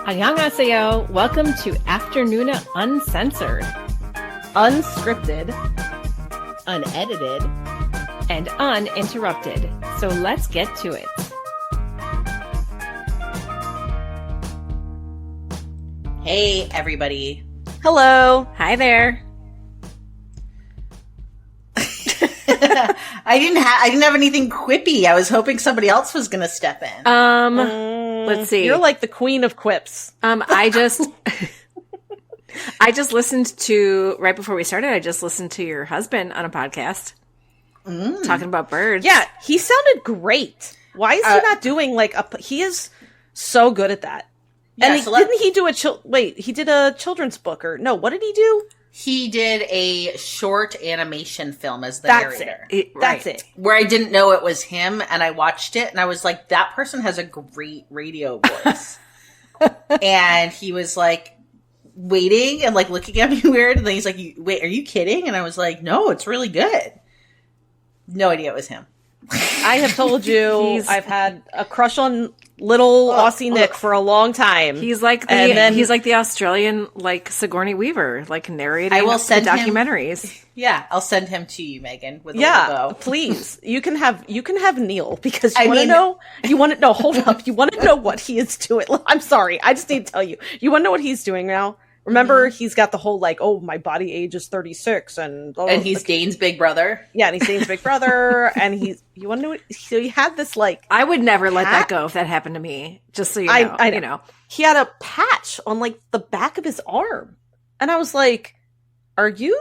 Annyeonghaseyo. Welcome to Afternoona Uncensored. Unscripted, Unedited, and uninterrupted. So let's get to it. Hey, everybody. hello. Hi there. I didn't have anything quippy. I was hoping somebody else was going to step in. Let's see. You're like the queen of quips. I just listened to, right before we started, I just listened to your husband on a podcast talking about birds. Yeah, he sounded great. Why is he not doing he is so good at that. Yeah, And didn't he do he did a children's book what did he do? He did a short animation film as the That's narrator. That's it. Where I didn't know it was him, and I watched it, and I was like, that person has a great radio voice. And he was like, waiting and like looking at me weird, and then he's like, wait, are you kidding? And I was like, no, it's really good. No idea it was him. I have told you I've had a crush on little Aussie Nick for a long time. He's like the Australian Sigourney Weaver, narrating I will send him documentaries. Yeah, I'll send him to you, Megan, with a little bow. Please. You can have Neil because you want to know, hold up. You want to know what he is doing. I'm sorry. I just need to tell you. You want to know what he's doing now? Remember, he's got the whole my body age is 36 and he's Dane's big brother. Yeah, and he's Dane's big brother and you want to know what, so he had this I would never let that go if that happened to me. Just so you know, I know. He had a patch on the back of his arm. And I was like, it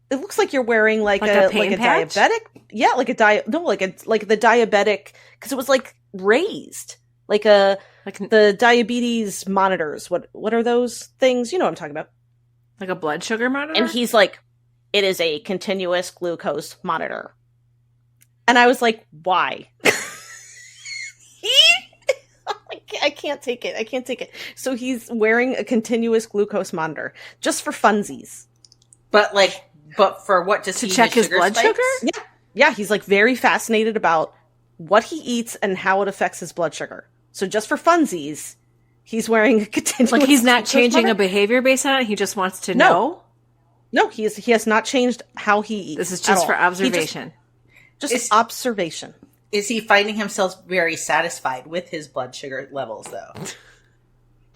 looks like you're wearing a pain patch? diabetic. Yeah, the diabetic, because it was raised. The diabetes monitors. What are those things? You know what I'm talking about. Like a blood sugar monitor? And he's like, it is a continuous glucose monitor. And I was like, why? I can't take it. So he's wearing a continuous glucose monitor just for funsies. But for what? Just to check his blood sugar? Yeah. He's very fascinated about what he eats and how it affects his blood sugar. So just for funsies, he's wearing a continuous. He's not changing a behavior based on it. He just wants to know. No, he has not changed how he eats. This is just for observation. Just observation. Is he finding himself very satisfied with his blood sugar levels, though?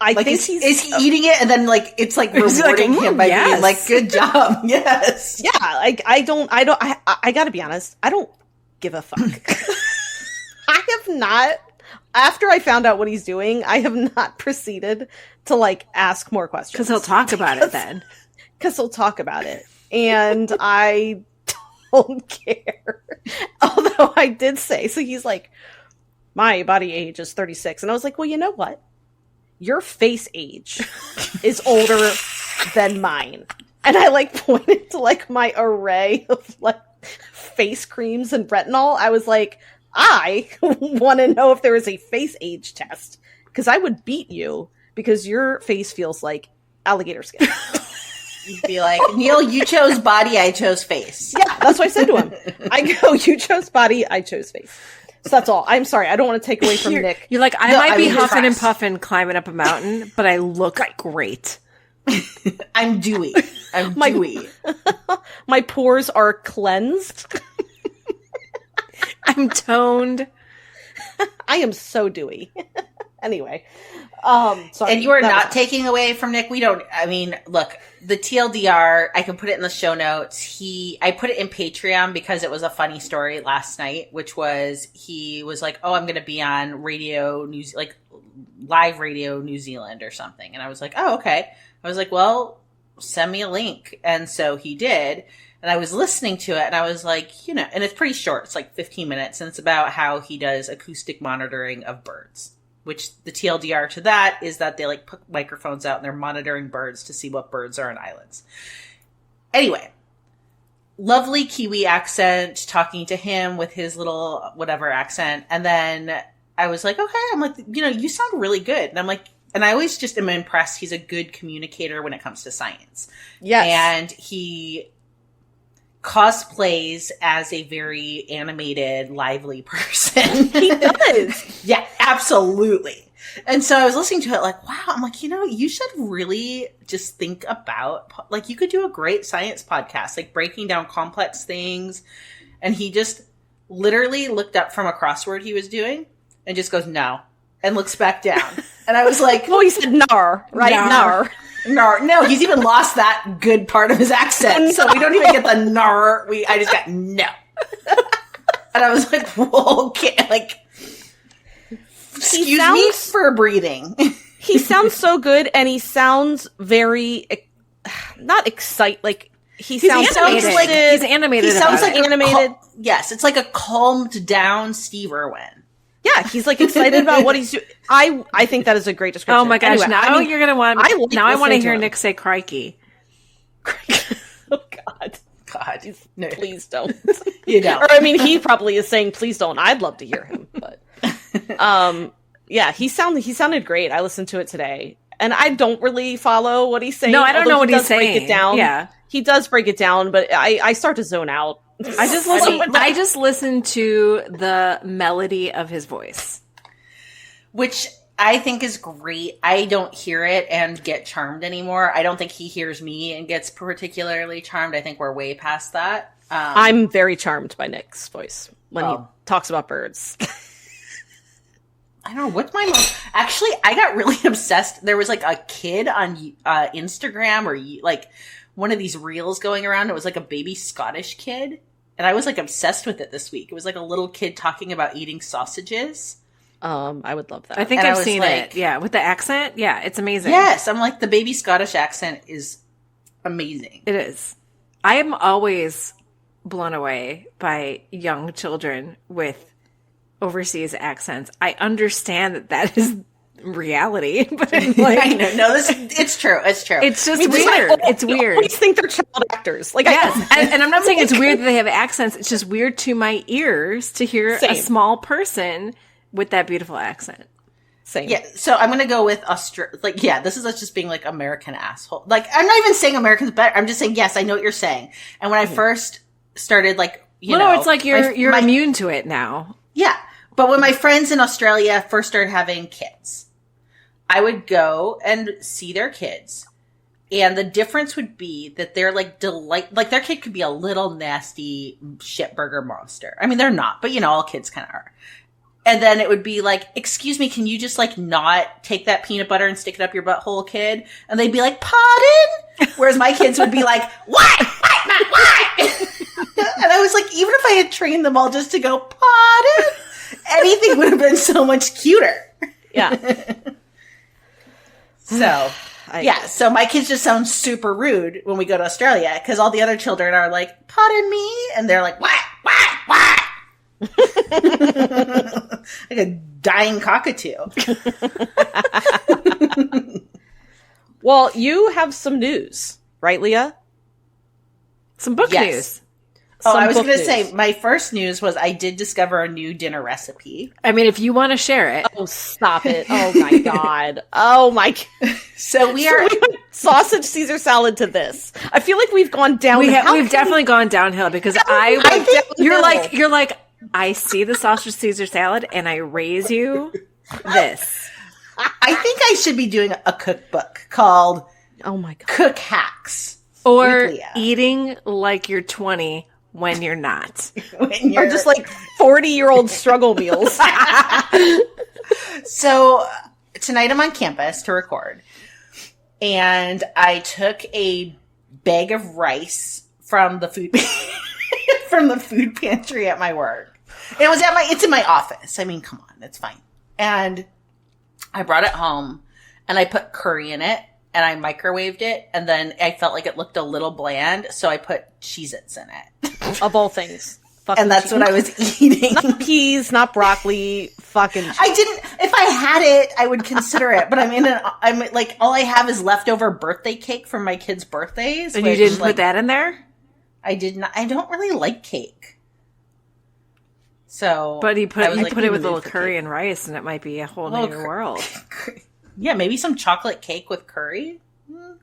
I think is he eating it and then it's rewarding him by being good job. Yes. Yeah. I gotta be honest. I don't give a fuck. I have not. After I found out what he's doing, I have not proceeded to ask more questions. Because he'll talk about it then. Because he'll talk about it. And I don't care. Although I did say, so he's like, my body age is 36. And I was like, well, you know what? Your face age is older than mine. And I pointed to my array of face creams and retinol. I was like, I want to know if there is a face age test because I would beat you because your face feels like alligator skin. You'd be like, Neil, you chose body, I chose face. Yeah, that's what I said to him. I go, you chose body, I chose face. So that's all. I'm sorry. I don't want to take away from Nick. You're like, I might be huffing and puffing climbing up a mountain, but I look great. I'm dewy. Dewy. My pores are cleansed. I'm toned. I am so dewy. Anyway. Sorry. And you are not taking away from Nick. Look, the TLDR, I can put it in the show notes. I put it in Patreon because it was a funny story last night, which was, he was like, oh, I'm going to be on live radio New Zealand or something. And I was like, oh, okay. I was like, well, send me a link. And so he did. And I was listening to it and I was like, and it's pretty short. It's 15 minutes. And it's about how he does acoustic monitoring of birds, which the TLDR to that is that they put microphones out and they're monitoring birds to see what birds are on islands. Anyway, lovely Kiwi accent, talking to him with his little whatever accent. And then I was like, okay, I'm like, you sound really good. And I'm like, and I always just am impressed. He's a good communicator when it comes to science. Yes. And he cosplays as a very animated, lively person. He does. Yeah, absolutely. And so I was listening to it like, wow, I'm like, you should really just think about, like, you could do a great science podcast, like breaking down complex things. And he just literally looked up from a crossword he was doing and just goes, no, and looks back down. And I was like, well, he said nar, right? Nar. No, he's even lost that good part of his accent. So we don't even get the nar. I just got no. And I was like, whoa, okay, like, excuse me for breathing. He sounds so good, and he sounds very, not excited, like, he's animated. Like, he's animated. He sounds like animated. Yes, it's like a calmed down Steve Irwin. Yeah, he's like excited about what he's doing. I think that is a great description. Oh my gosh! Anyway, now you're gonna want. I want to hear him. Nick say "crikey." Oh God, no. Please don't. You don't. Or I mean, he probably is saying, "Please don't." I'd love to hear him, but yeah, he sounded great. I listened to it today, and I don't really follow what he's saying. No, I don't know what he's saying. Break it down. Yeah, he does break it down, but I start to zone out. I just listen to the melody of his voice, which I think is great. I don't hear it and get charmed anymore. I don't think he hears me and gets particularly charmed. I think we're way past that. I'm very charmed by Nick's voice when he talks about birds. I don't know what's my most. Actually, I got really obsessed. There was like a kid on Instagram or like one of these reels going around. It was like a baby Scottish kid. And I was like obsessed with it this week. It was like a little kid talking about eating sausages. I would love that. I think I've seen it. Yeah, with the accent. Yeah, it's amazing. Yes, I'm like, the baby Scottish accent is amazing. It is. I am always blown away by young children with overseas accents. I understand that is reality, but I'm like, I know. No, it's true. It's true. It's just weird. It's weird. I think they're child actors. Like, yes, and I'm not saying it's weird that they have accents. It's just weird to my ears to hear a small person with that beautiful accent. Same. Yeah. So I'm gonna go with like, yeah, this is us just being like American asshole. Like, I'm not even saying Americans better. I'm just saying, yes, I know what you're saying. And when I first started, like, no, it's like you're immune to it now. Yeah. But when my friends in Australia first started having kids, I would go and see their kids. And the difference would be that they're like like their kid could be a little nasty shitburger monster. I mean, they're not, but all kids kind of are. And then it would be like, excuse me, can you just like not take that peanut butter and stick it up your butthole, kid? And they'd be like, pardon? Whereas my kids would be like, what? Why? And I was like, even if I had trained them all just to go, pardon? Anything would have been so much cuter. Yeah. So, so my kids just sound super rude when we go to Australia because all the other children are like, pardon me? And they're like, what? Like a dying cockatoo. Well, you have some news, right, Leah? Some book news. I was going to say, my first news was I did discover a new dinner recipe. I mean, if you want to share it. Oh, stop it. Oh, my God. Oh, my God. So we went sausage Caesar salad to this. I feel like we've gone down. We've definitely gone downhill because you're like, I see the sausage Caesar salad and I raise you this. I think I should be doing a cookbook called Oh my God. Cook Hacks. Or eating like you're 20 when you're not. Or just like 40-year-old struggle meals. So tonight I'm on campus to record. And I took a bag of rice from the food pantry at my work. It's in my office. I mean, come on, it's fine. And I brought it home and I put curry in it and I microwaved it. And then I felt like it looked a little bland. So I put Cheez-Its in it. Of all things. And that's what I was eating. Not peas, not broccoli, fucking cheese. I didn't, if I had it, I would consider it, but I'm like, all I have is leftover birthday cake from my kids' birthdays. And you didn't put that in there? I did not, I don't really like cake. So. But you put it with a little curry and rice and it might be a whole new world. Yeah, maybe some chocolate cake with curry?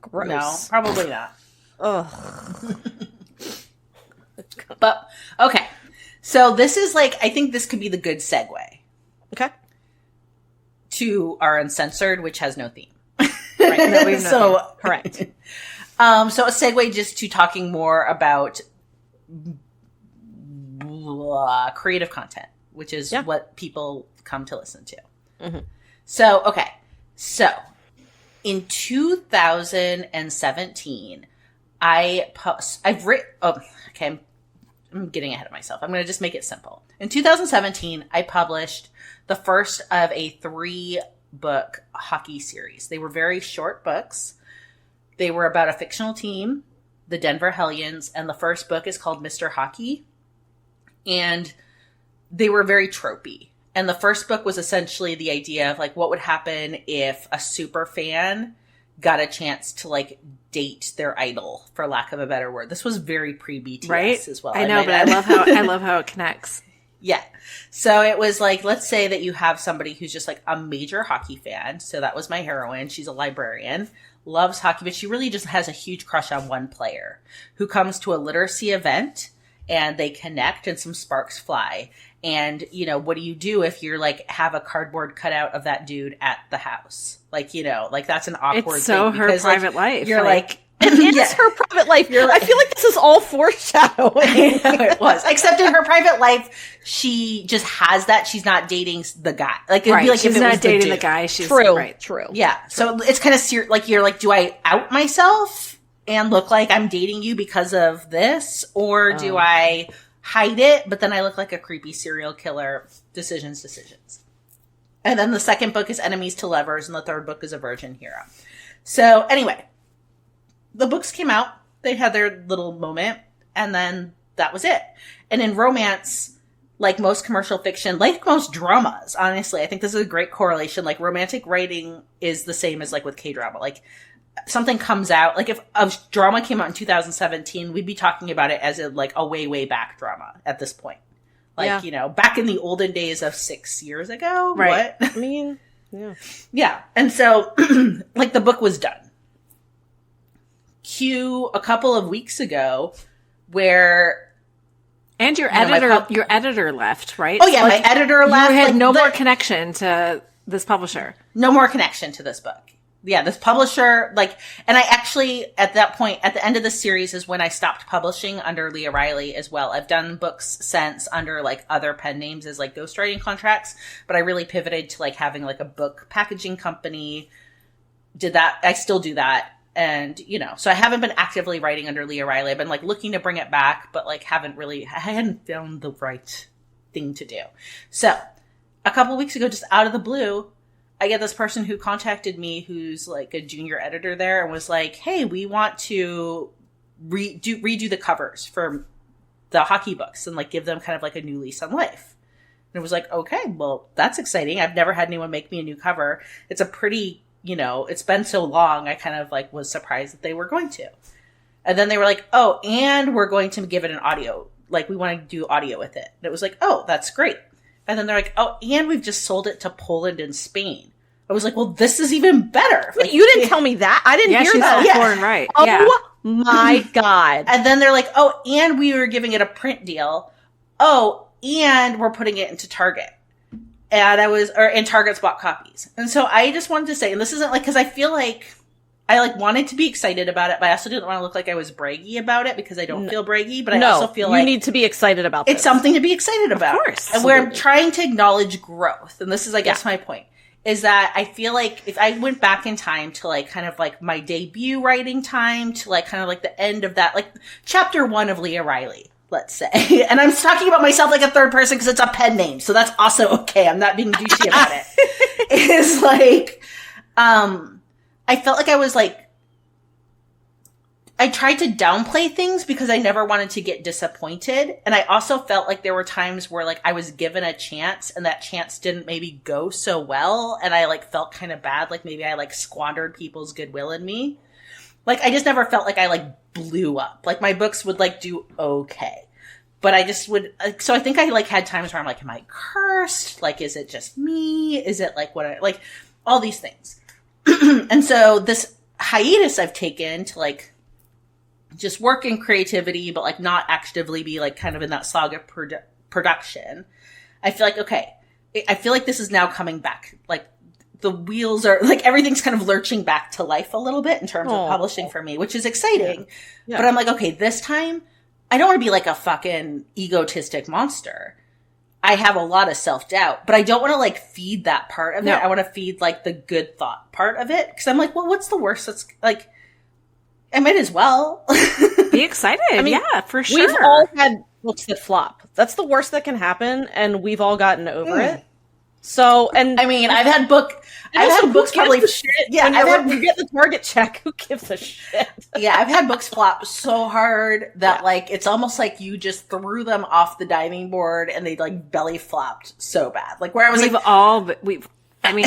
Gross. No, probably not. Ugh. But, okay. So this is like, I think this could be the good segue. Okay. to our Uncensored, which has no theme. Right. No, we have no So theme. Correct. So a segue just to talking more about creative content, which is what people come to listen to. Mm-hmm. So, okay. So in 2017, I've written, okay, I'm getting ahead of myself. I'm going to just make it simple. In 2017, I published the first of a 3-book hockey series. They were very short books. They were about a fictional team, the Denver Hellions, and the first book is called Mr. Hockey. And they were very tropey. And the first book was essentially the idea of like what would happen if a super fan got a chance to like date their idol, for lack of a better word. This was very pre-BTS Right? as well. I know, but I love how it connects. Yeah. So it was like, let's say that you have somebody who's just like a major hockey fan. So that was my heroine. She's a librarian, loves hockey, but she really just has a huge crush on one player who comes to a literacy event and they connect and some sparks fly. And, you know, what do you do if you're like have a cardboard cutout of that dude at the house? Like, you know, like that's an awkward It's so thing. her because, private life. You're like It is her private life. I feel like this is all foreshadowing. It was. Except in her private life, she just has that. She's not dating the guy. Like, it'd be like she's if it not was dating the dude. guy. She's True. right. True. Yeah. So it's kind of like, you're like, do I out myself and look like I'm dating you because of this? Or do I hide it, but then I look like a creepy serial killer? Decisions. And then the second book is Enemies to Lovers, and the third book is A Virgin Hero. So anyway, the books came out. They had their little moment, and then that was it. And in romance, like most commercial fiction, like most dramas, honestly, I think this is a great correlation. Like romantic writing is the same as like with K-drama. Like something comes out, like if a drama came out in 2017, we'd be talking about it as a way, way back drama at this point. Like, you know, back in the olden days of 6 years ago. Right. What? I mean, yeah. Yeah. And so like the book was done. Cue a couple of weeks ago where And your You know, your editor left, right? my editor left. You had like, no more connection to this publisher. no more connection to this book. Yeah, this publisher, like, and I actually, at that point, at the end of the series is when I stopped publishing under Leah Riley as well. I've done books since under, like, other pen names as, like, ghostwriting contracts, but I really pivoted to, like, having, like, a book packaging company. Did that. I still do that. And, you know, so I haven't been actively writing under Leah Riley. I've been, like, looking to bring it back, but, like, I hadn't found the right thing to do. So, a couple weeks ago, just out of the blue, I get this person who contacted me who's like a junior editor there and was like, hey, we want to redo the covers for the hockey books and like give them kind of like a new lease on life. And it was like, okay, well, that's exciting. I've never had anyone make me a new cover. It's a pretty, you know, it's been so long. I kind of like was surprised that they were going to. And then they were like, oh, and we're going to give it an audio. Like we want to do audio with it. And it was like, oh, that's great. And then they're like, oh, and we've just sold it to Poland and Spain. I was like, well, this is even better. Like, you didn't tell me that. I didn't hear she's that. so foreign, right? Oh Yeah. my God. And then they're like, oh, and we were giving it a print deal. Oh, and we're putting it into Target. And and Target's bought copies. And so I just wanted to say, and this isn't like, because I feel like I like wanted to be excited about it, but I also didn't want to look like I was braggy about it because I don't feel braggy, but I also feel like you need to be excited about it's something to be excited about. Of course. And where I'm trying to acknowledge growth. And this is, I guess, my point. Is that I feel like if I went back in time to like kind of like my debut writing time to like kind of like the end of that, like chapter 1 of Leah Riley, let's say. And I'm talking about myself like a third person because it's a pen name. So that's also okay. I'm not being douchey about it. Is like, I felt like I was like, I tried to downplay things because I never wanted to get disappointed. And I also felt like there were times where like I was given a chance and that chance didn't maybe go so well. And I like felt kind of bad. Like maybe I like squandered people's goodwill in me. Like I just never felt like I like blew up. Like my books would like do okay. But I just would, so I think I like had times where I'm like, am I cursed? Like, is it just me? Is it like like all these things. And so this hiatus I've taken to like, just work in creativity, but like not actively be like kind of in that saga production. I feel like, okay, I feel like this is now coming back. Like the wheels are like everything's kind of lurching back to life a little bit in terms of publishing for me, which is exciting. Yeah. But I'm like, okay, this time I don't want to be like a fucking egotistic monster. I have a lot of self-doubt, but I don't want to like feed that part of it. I want to feed like the good thought part of it. Cause I'm like, well, what's the worst? That's like, I might as well be excited. I mean, yeah, for sure. We've all had books that flop. That's the worst that can happen. And we've all gotten over it. So, and I mean, I've had books probably shit. Yeah, you get the Target check. Who gives a shit? Yeah, I've had books flop so hard that like it's almost like you just threw them off the diving board and they like belly flopped so bad. Like where I was I mean,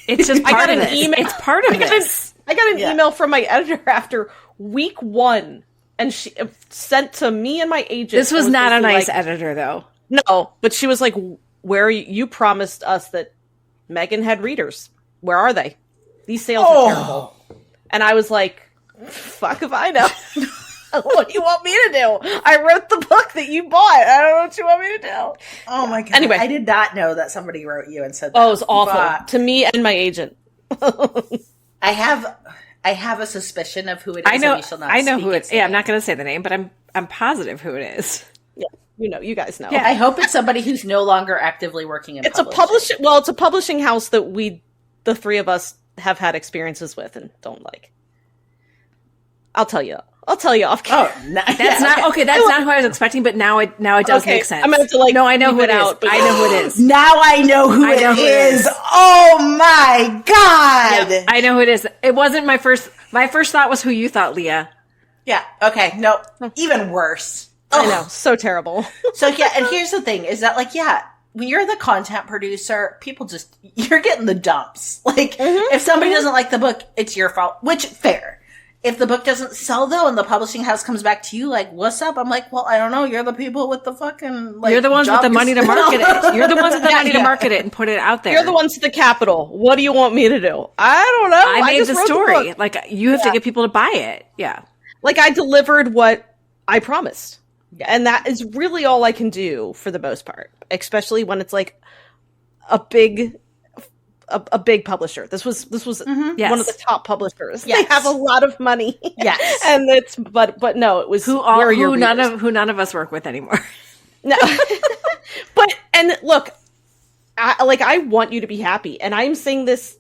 it's just part of this. It's part of this. I got an email from my editor after week 1, and she sent to me and my agent. This was not a nice editor, though. No, but she was like, "Where you promised us that Megan had readers? Where are they? These sales are terrible." And I was like, "Fuck if I know." What do you want me to do? I wrote the book that you bought. I don't know what you want me to do. Oh my god! Anyway, I did not know that somebody wrote you and said that. Oh, it was awful to me and my agent. I have a suspicion of who it is. I know. And you shall not I know who it is. Yeah, I'm name. not going to say the name, but I'm positive who it is. Yeah, you guys know. Yeah, I hope it's somebody who's no longer actively working in. It's publishing. Well, it's a publishing house that the three of us, have had experiences with and don't like. I'll tell you off camera. Oh, no, that's not okay. That's not who I was expecting, but now it does make sense. I'm gonna have to no, I know who it is. I know who it is. Now I know who it is. Oh my god! Yep, I know who it is. It wasn't my first. My first thought was who you thought, Leah. Yeah. Okay. No. Even worse. I know. So terrible. So yeah, and here's the thing: is that like when you're the content producer, people you're getting the dumps. Like if somebody doesn't like the book, it's your fault. Which fair. If the book doesn't sell, though, and the publishing house comes back to you, like, what's up? I'm like, well, I don't know. You're the people with the fucking, like, you're the ones with the money to market it. You're the ones with the money to market it and put it out there. You're the ones at the Capitol. What do you want me to do? I don't know. I made the story. Like, you have to get people to buy it. Yeah. Like, I delivered what I promised. And that is really all I can do for the most part. Especially when it's, like, a big publisher. This was one of the top publishers. Yes. They have a lot of money. Yes. And it's but no, it was who none of us work with anymore. No. But and look, I want you to be happy. And I'm saying this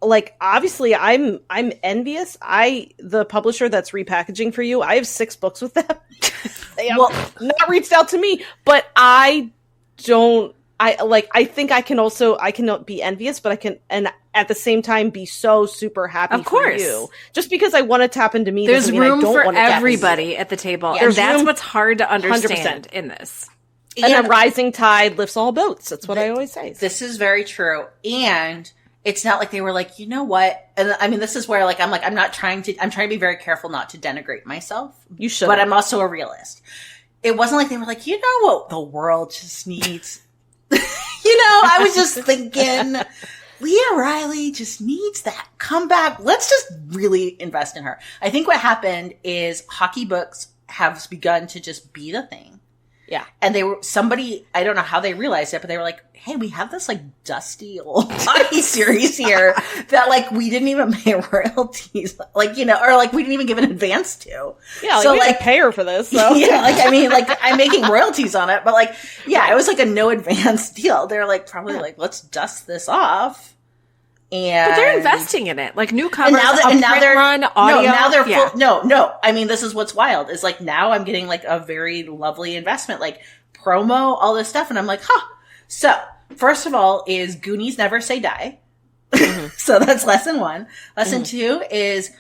like obviously I'm envious. The publisher that's repackaging for you, I have 6 books with them. They have not reached out to me, but I think I can be envious, but I can, and at the same time, be so super happy for you. Just because I want to tap into me, there's room for want everybody at the table, and that's what's hard to understand 100%. In this. And a rising tide lifts all boats. That's what I always say. This is very true, and it's not like they were like, you know what? And I mean, this is where I'm trying to be very careful not to denigrate myself. You should, but I'm also a realist. It wasn't like they were like, you know what the world just needs. I was just thinking, Leah Riley just needs that comeback. Let's just really invest in her. I think what happened is hockey books have begun to just be the thing. Yeah. And I don't know how they realized it, but they were like, hey, we have this like dusty old hockey series here that like we didn't even pay royalties, like, or like we didn't even give an advance to. Yeah. So like pay her for this. So. Yeah. Like, I mean, like I'm making royalties on it, but like, yeah, it was like a no advance deal. They're like, probably like, let's dust this off. But they're investing in it, like new covers, and now they're run, audio. No, now they're full. No. I mean, this is what's wild is like now I'm getting like a very lovely investment, like promo, all this stuff, and I'm like, huh. So first of all, is Goonies Never Say Die. So that's lesson 1. Lesson 2 is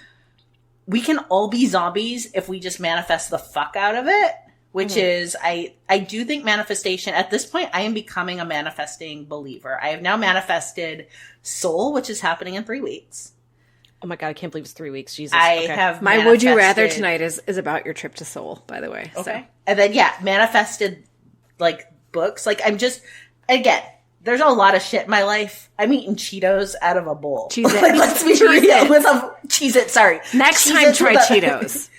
we can all be zombies if we just manifest the fuck out of it. Which is, I do think manifestation, at this point, I am becoming a manifesting believer. I have now manifested Soul, which is happening in 3 weeks. Oh my god, I can't believe it's 3 weeks. Jesus. I have My Would You Rather tonight is about your trip to Seoul, by the way. Okay. So. And then, manifested, like, books. Like, I'm just, again, there's a lot of shit in my life. I'm eating Cheetos out of a bowl. Cheez-It. Like, let's be real with a Cheez-It, sorry. Next time, try Cheetos.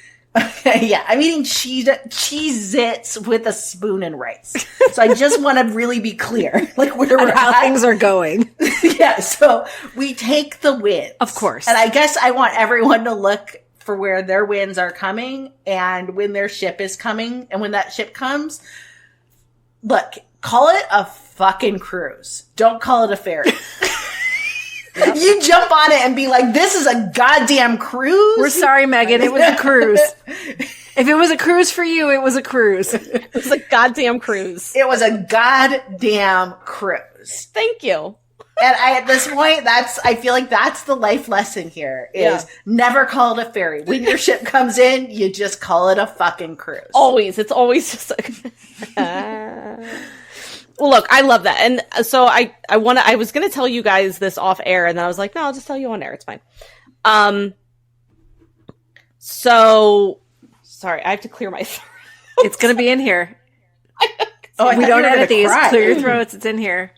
Yeah, I'm eating Cheez-Its with a spoon and rice. So I just want to really be clear, like where we're How at. things are going. Yeah, so we take the wins. Of course. And I guess I want everyone to look for where their wins are coming and when their ship is coming. And when that ship comes, look, call it a fucking cruise. Don't call it a ferry. Yep. You jump on it and be like, this is a goddamn cruise. We're sorry, Megan. It was a cruise. If it was a cruise for you, it was a cruise. It was a goddamn cruise. It was a goddamn cruise. Thank you. And at this point, I feel like that's the life lesson here is never call it a ferry. When your ship comes in, you just call it a fucking cruise. Always. It's always just like... Well, look, I love that. And so I was going to tell you guys this off air, and then I was like, no, I'll just tell you on air. It's fine. So sorry, I have to clear my throat. It's going to be in here. We don't edit these. Clear your throats. It's in here.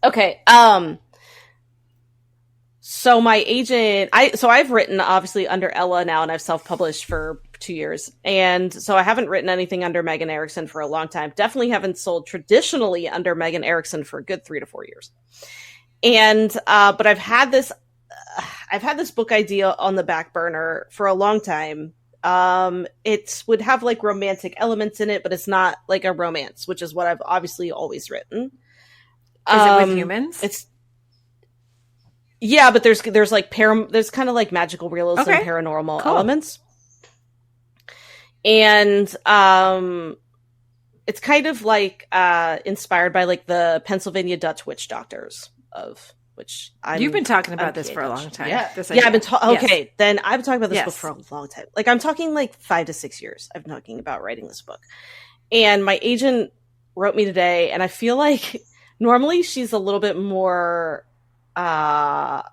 Okay. So my agent, I've written obviously under Ella now, and I've self-published for 2 years. And so I haven't written anything under Megan Erickson for a long time. Definitely haven't sold traditionally under Megan Erickson for a good 3 to 4 years. And, but I've had this book idea on the back burner for a long time. It would have like romantic elements in it, but it's not like a romance, which is what I've obviously always written. Is it with humans? Yeah, but there's like there's kind of like magical realism, paranormal elements. And it's kind of like inspired by like the Pennsylvania Dutch witch doctors, of which you've been talking about this for a long time. Yeah, I've been then I've been talking about this book for a long time. Like I'm talking like 5 to 6 years. I've been talking about writing this book, and my agent wrote me today, and I feel like normally she's a little bit more. Her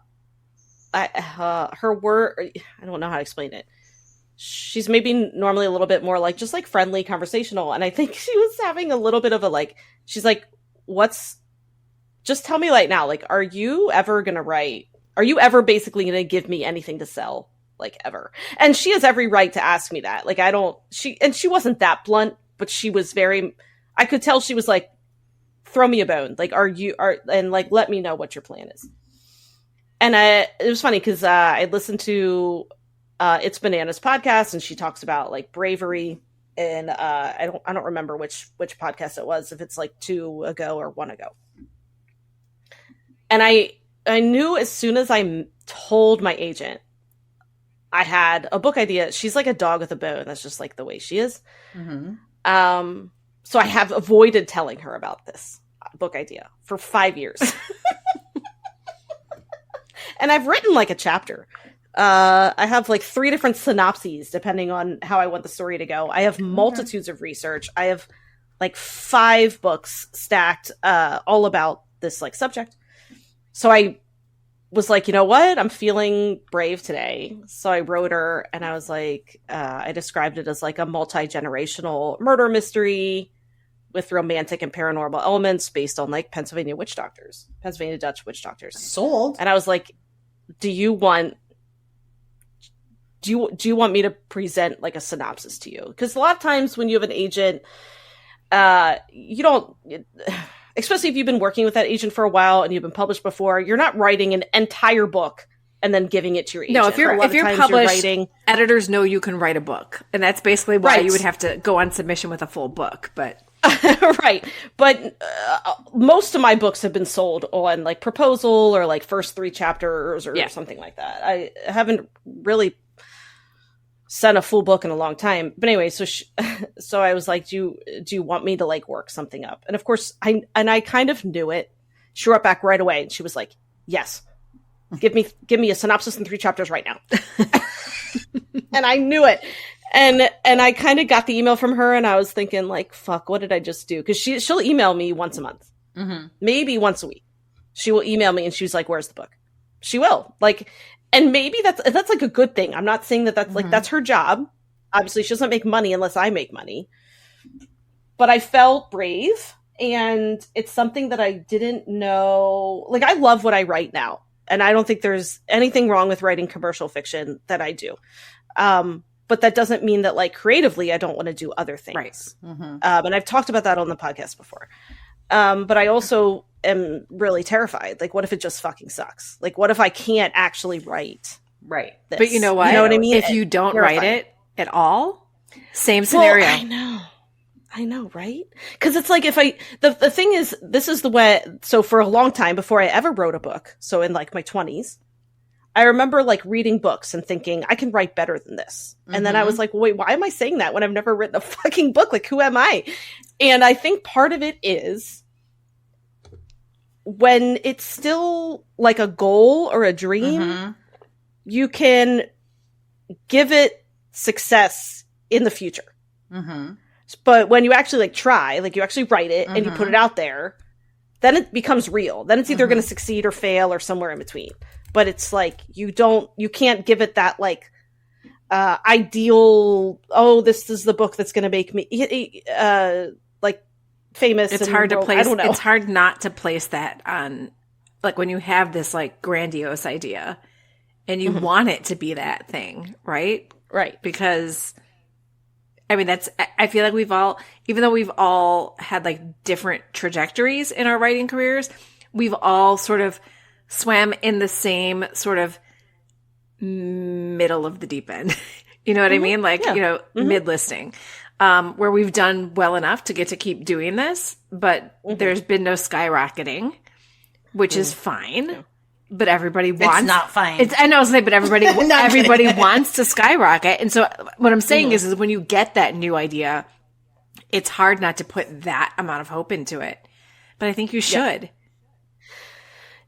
word, I don't know how to explain it. She's maybe normally a little bit more like just like friendly, conversational. And I think she was having a little bit of a like, she's like, just tell me right now, like, are you ever basically going to give me anything to sell? Like ever? And she has every right to ask me that. Like, she wasn't that blunt, but she was I could tell she was like, throw me a bone. Like, and like, let me know what your plan is. And it was funny because I listened to It's Bananas podcast, and she talks about like bravery. And I don't remember which podcast it was, if it's like 2 ago or 1 ago. And I knew as soon as I told my agent I had a book idea. She's like a dog with a bone. That's just like the way she is. Mm-hmm. So I have avoided telling her about this book idea for 5 years. And I've written like a chapter. I have like 3 different synopses depending on how I want the story to go. I have multitudes of research. I have like 5 books stacked all about this like subject. So I was like, you know what? I'm feeling brave today. So I wrote her, and I was like, I described it as like a multi-generational murder mystery with romantic and paranormal elements based on like Pennsylvania Dutch witch doctors. Sold. And I was like, do you want me to present like a synopsis to you? Because a lot of times when you have an agent, you don't, especially if you've been working with that agent for a while and you've been published before, you're not writing an entire book and then giving it to your agent. No, if you're published, editors know you can write a book, and that's basically why you would have to go on submission with a full book. But right, but most of my books have been sold on like proposal or like first 3 chapters or something like that. I haven't really sent a full book in a long time. But anyway, so I was like, do you want me to like work something up? And of course, I kind of knew it. She wrote back right away, and she was like, yes. Give me a synopsis in 3 chapters right now. And I knew it. And I kind of got the email from her, and I was thinking like, fuck, what did I just do? Because she'll email me once a month, maybe once a week. She will email me, and she's like, where's the book? She will like, and maybe that's like a good thing. I'm not saying that's like, that's her job. Obviously she doesn't make money unless I make money, but I felt brave, and it's something that I didn't know. Like, I love what I write now. And I don't think there's anything wrong with writing commercial fiction that I do. but that doesn't mean that like creatively I don't want to do other things. Right. Mm-hmm. And I've talked about that on the podcast before. But I also am really terrified. Like, what if it just fucking sucks? Like, what if I can't actually write Right. this? But you know what? You know what I mean? If you don't Terrifying. write it at all, same scenario. Well, I know, right? Because it's like the thing is, this is the way. So for a long time before I ever wrote a book, so in like my 20s, I remember like reading books and thinking I can write better than this. And then I was like, well, wait, why am I saying that when I've never written a fucking book? Like, who am I? And I think part of it is when it's still like a goal or a dream, you can give it success in the future. But when you actually like try, like you actually write it and you put it out there, then it becomes real. Then it's either going to succeed or fail or somewhere in between. But it's like you can't give it that like ideal, oh, this is the book that's going to make me like famous. It's hard to place. I don't know. It's hard not to place that on, like when you have this like grandiose idea and you want it to be that thing, right? Right. Because I mean, I feel like we've all, even though we've all had like different trajectories in our writing careers, we've all sort of swam in the same sort of middle of the deep end. You know what I mean? Like, you know, mid-listing, where we've done well enough to get to keep doing this, but there's been no skyrocketing, which is fine. Yeah. But everybody wants. It's not fine. I know, but everybody wants to skyrocket. And so what I'm saying is when you get that new idea, it's hard not to put that amount of hope into it. But I think you should.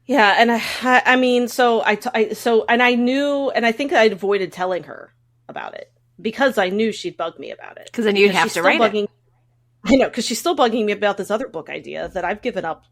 Yeah, and I mean, so I knew, and I think I avoided telling her about it because I knew she'd bug me about it. Because then you'd have to write it. I know, because she's still bugging me about this other book idea that I've given up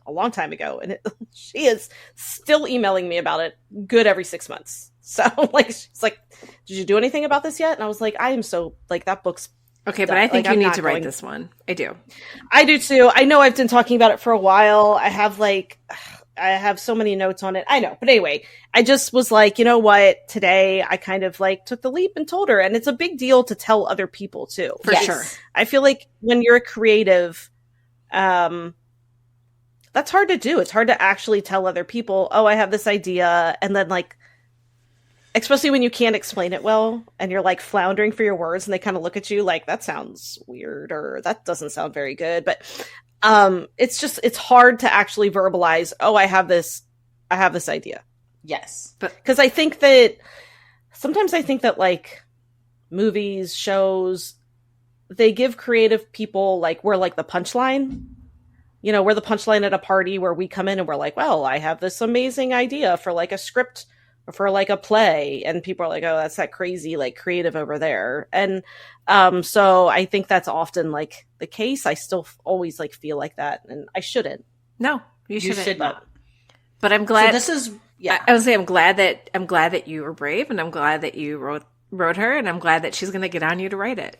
a long time ago, and she is still emailing me about it good every 6 months. So like, she's like, did you do anything about this yet? And I was like, I am so like, that book's okay, but I think like, you need to write this one. I do too. I know I've been talking about it for a while. I have so many notes on it. I know. But anyway, I just was like, you know what? Today I kind of like took the leap and told her. And it's a big deal to tell other people too. For sure. I feel like when you're a creative, that's hard to do. It's hard to actually tell other people, oh, I have this idea. And then like, especially when you can't explain it well and you're like floundering for your words and they kind of look at you like, that sounds weird or that doesn't sound very good. But it's hard to actually verbalize, oh, I have this idea. Yes. But because I think that sometimes like movies, shows, they give creative people like, we're like the punchline. You know, we're the punchline at a party where we come in and we're like, well, I have this amazing idea for like a script or for like a play. And people are like, oh, that's that crazy, like creative over there. And so I think that's often like the case. I still always like feel like that. And I shouldn't. No, you should not. But I'm glad. So this is, yeah. I would say I'm glad that you were brave and I'm glad that you wrote her and I'm glad that she's going to get on you to write it.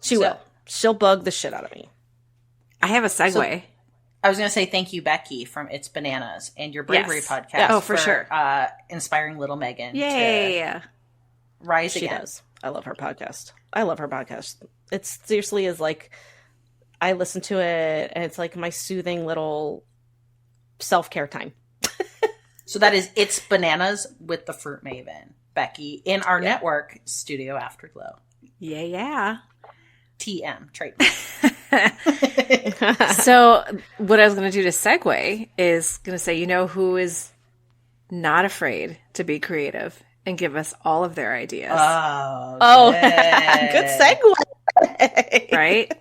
She will. She'll bug the shit out of me. I have a segue. So, I was going to say thank you, Becky, from It's Bananas and your Bravery podcast. Yes. Oh, for sure. Inspiring little Megan. Yay. To rise she again. Does. I love her podcast. It seriously is like, I listen to it and it's like my soothing little self-care time. So that is It's Bananas with the Fruit Maven, Becky, in our network, Studio Afterglow. Yeah. TM, trademark. So what I was going to do to segue is going to say, you know who is not afraid to be creative and give us all of their ideas? Oh, good segue. Right?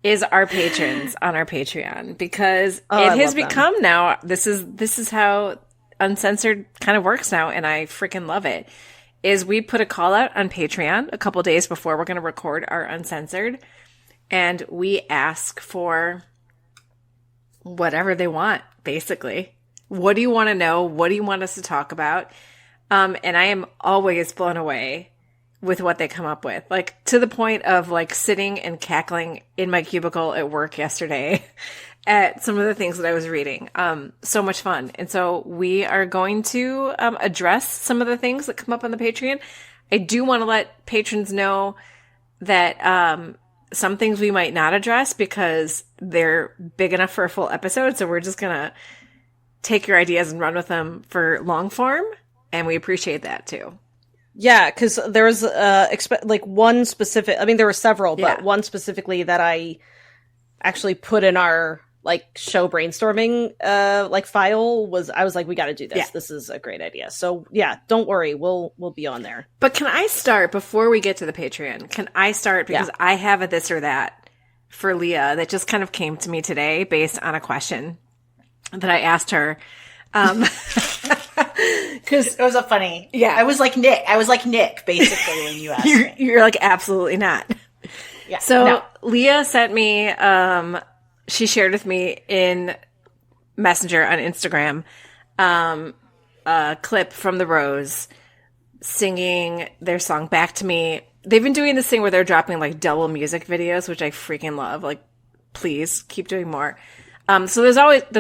Is our patrons on our Patreon, because it has become now, this is how Uncensored kind of works now, and I freaking love it. Is we put a call out on Patreon a couple days before we're going to record our Uncensored, and we ask for whatever they want, basically. What do you want to know? What do you want us to talk about? And I am always blown away with what they come up with, like to the point of like sitting and cackling in my cubicle at work yesterday at some of the things that I was reading. So much fun. And so we are going to address some of the things that come up on the Patreon. I do want to let patrons know that some things we might not address because they're big enough for a full episode. So we're just going to take your ideas and run with them for long form. And we appreciate that too. Yeah, because there was one specific. I mean, there were several, but one specifically that I actually put in our show brainstorming file was. I was like, we got to do this. Yeah. This is a great idea. So yeah, don't worry, we'll be on there. But can I start before we get to the Patreon? Can I start because I have a this or that for Leah that just kind of came to me today based on a question that I asked her. Because it was a funny. Yeah. I was like Nick, basically, when you asked me. You're like, absolutely not. Yeah. So Leah sent me, she shared with me in Messenger on Instagram, a clip from the Rose singing their song Back to Me. They've been doing this thing where they're dropping double music videos, which I freaking love. Please keep doing more. So there's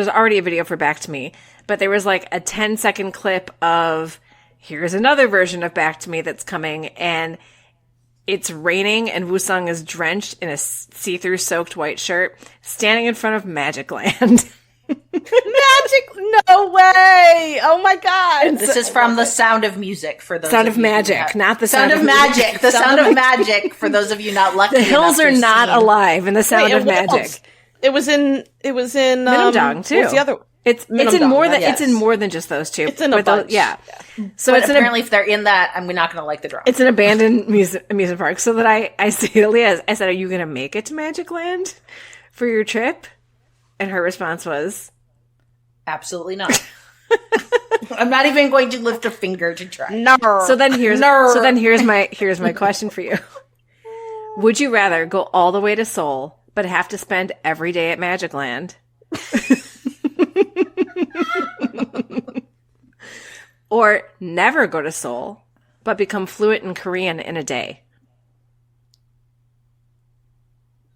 already a video for Back to Me. But there was a 10-second clip of here's another version of Back to Me that's coming, and it's raining, and Wusung is drenched in a see-through soaked white shirt, standing in front of Magic Land. No way! Oh my god! This is from The Sound of Music for those Sound of Magic, not The Sound of Magic. The Sound of Magic for those of you not lucky. The hills are not alive in The Sound of Magic. It was in Minimdong too. What's the other? It's in more than just those two. It's in a bunch. Yeah. So but apparently, if they're in that, I'm not going to like the drama. It's an abandoned amusement park. So that I say to Leah, I said, "Are you going to make it to Magic Land for your trip?" And her response was, "Absolutely not." I'm not even going to lift a finger to try. No. So then here's my question for you. Would you rather go all the way to Seoul but have to spend every day at Magic Land? Or never go to Seoul, but become fluent in Korean in a day?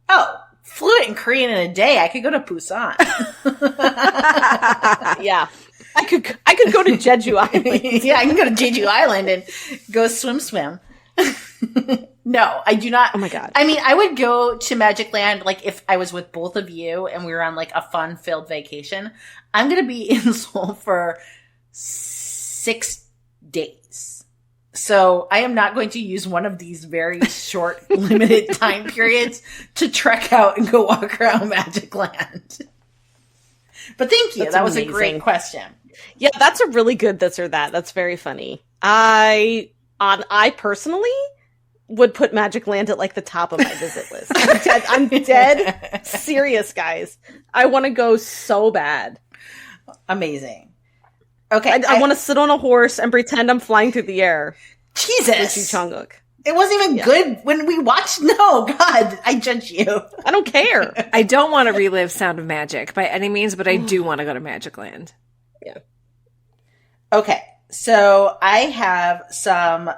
Oh, fluent in Korean in a day? I could go to Busan. Yeah. I could go to Jeju Island. Yeah, I can go to Jeju Island and go swim. No, I do not. Oh my god. I mean, I would go to Magic Land if I was with both of you and we were on a fun-filled vacation. I'm going to be in Seoul for 6 days. So I am not going to use one of these very short, limited time periods to trek out and go walk around Magic Land. But thank you. That was amazing. A great question. Yeah, that's a really good this or that. That's very funny. I personally would put Magic Land at the top of my visit list. I'm dead serious, guys. I want to go so bad. Amazing. Okay. I want to sit on a horse and pretend I'm flying through the air. Jesus. With Chunguk. It wasn't even good when we watched. No, God, I judge you. I don't care. I don't want to relive Sound of Magic by any means, but I do want to go to Magic Land. Yeah. Okay. So I have some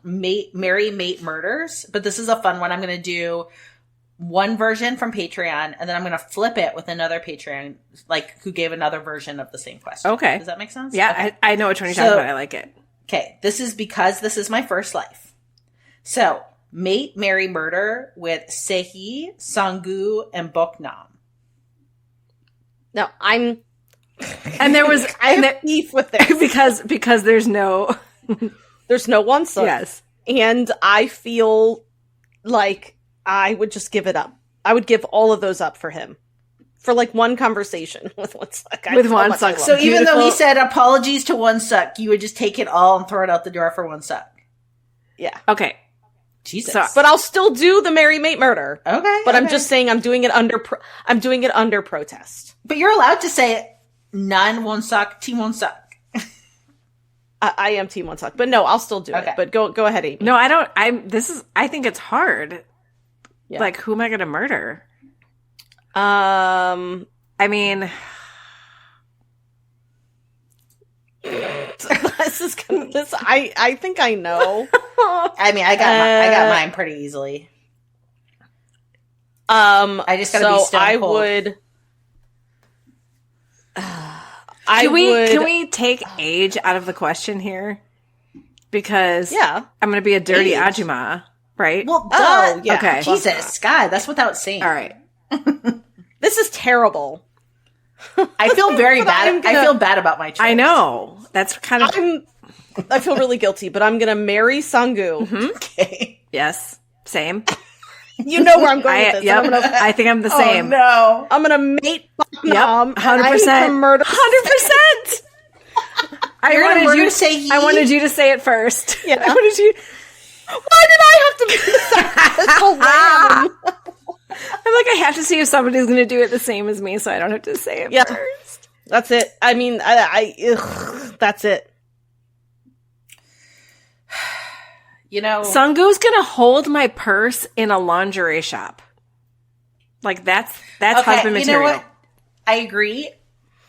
Merry Mate Murders, but this is a fun one. I'm going to do one version from Patreon, and then I'm going to flip it with another Patreon, who gave another version of the same question. Okay. Does that make sense? Yeah, okay. I know which one you're talking about. I like it. Okay. This is because this is my first life. So, Mate Marry Murder with Sehi, Sanggu, and Boknam. No, I'm... And there was... I have beef with this. because there's no... There's no one song. Yes. And I feel like I would just give it up. I would give all of those up for him. For one conversation with Wonsuck. With Wonsuck. So even though he said apologies to Wonsuck, you would just take it all and throw it out the door for Wonsuck. Yeah. Okay. Jesus. So, but I'll still do the Merry Mate Murder. Okay. But I'm just saying I'm doing it under protest. But you're allowed to say none Wonsuck, Team Wonsuck. I am Team Wonsuck, but no, I'll still do it. But go ahead, Amy. No, I don't. I think it's hard. Yeah. Who am I going to murder? I mean, I think I know. I mean, I got mine pretty easily. I just gotta be stone cold. Can we take age out of the question here? because Yeah. I'm going to be a dirty Age. Ajumma, right? Well, Oh, yeah. Okay. Jesus, God, that's without saying. All right. This is terrible. I feel very But bad. I'm gonna- I feel bad about my choice. I know. That's kind of I feel really guilty, but I'm gonna marry Sangu. Okay. yes, same. You know where I'm going with this. Yep. And I think I'm the Oh, same. no. I'm gonna mate Nam. 100%. Murder. 100%. You're gonna murder Sehi? I wanted you to say it first. Yeah. I wanted you. Why did I have to be the sacrificial lamb? I'm like, I have to see if somebody's going to do it the same as me, so I don't have to say it Yeah. first. That's it. I mean, that's it. You know, Sangu's going to hold my purse in a lingerie shop. Like that's husband material. You know what? I agree.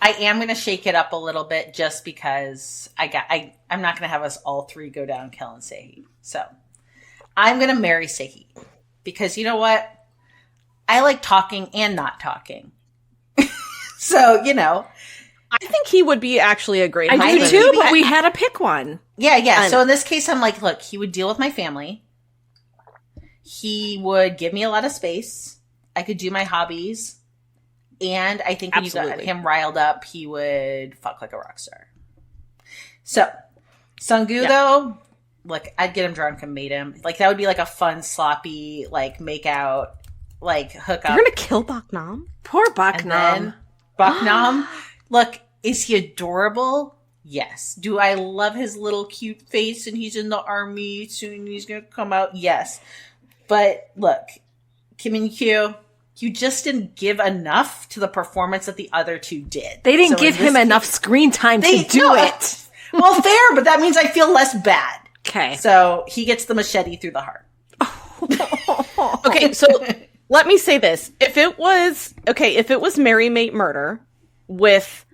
I am going to shake it up a little bit just because I'm not going to have us all three go down killing Sehi. So I'm going to marry Sehi because you know what? I like talking and not talking. So, you know. I think he would be actually a great I do husband. too, but we had to pick one. Yeah. So in this case, I'm like, look, he would deal with my family. He would give me a lot of space. I could do my hobbies. And I think when you got Absolutely. him riled up, he would fuck like a rock star. So, Sangu, though, look, I'd get him drunk and mate him. Like, that would be like a fun, sloppy, like, make out, like, hook up. You're gonna kill Baknam? Poor And Baknam. then Baknam, look, is he adorable? Yes. Do I love his little cute face and he's in the army, soon he's going to come out? Yes. But look, Kim and Kyu, you just didn't give enough to the performance that the other two did. They didn't So give in this him enough screen time to do no, it. Well, fair, but that means I feel less bad. Okay. So he gets the machete through the heart. Okay, so let me say this. If it was Marry Mate Murder with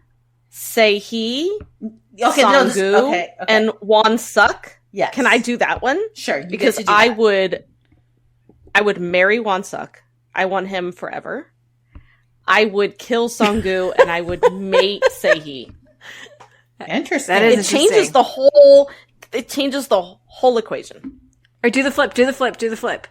Sehi, Sangu, and Won-suk, Yes. can I do that one? Sure, you get Because to do I that. would marry Won-suk. I want him forever. I would kill Sangu and I would mate Sehi. Interesting. That is It interesting. changes the whole equation. Or do the flip, do the flip, do the flip.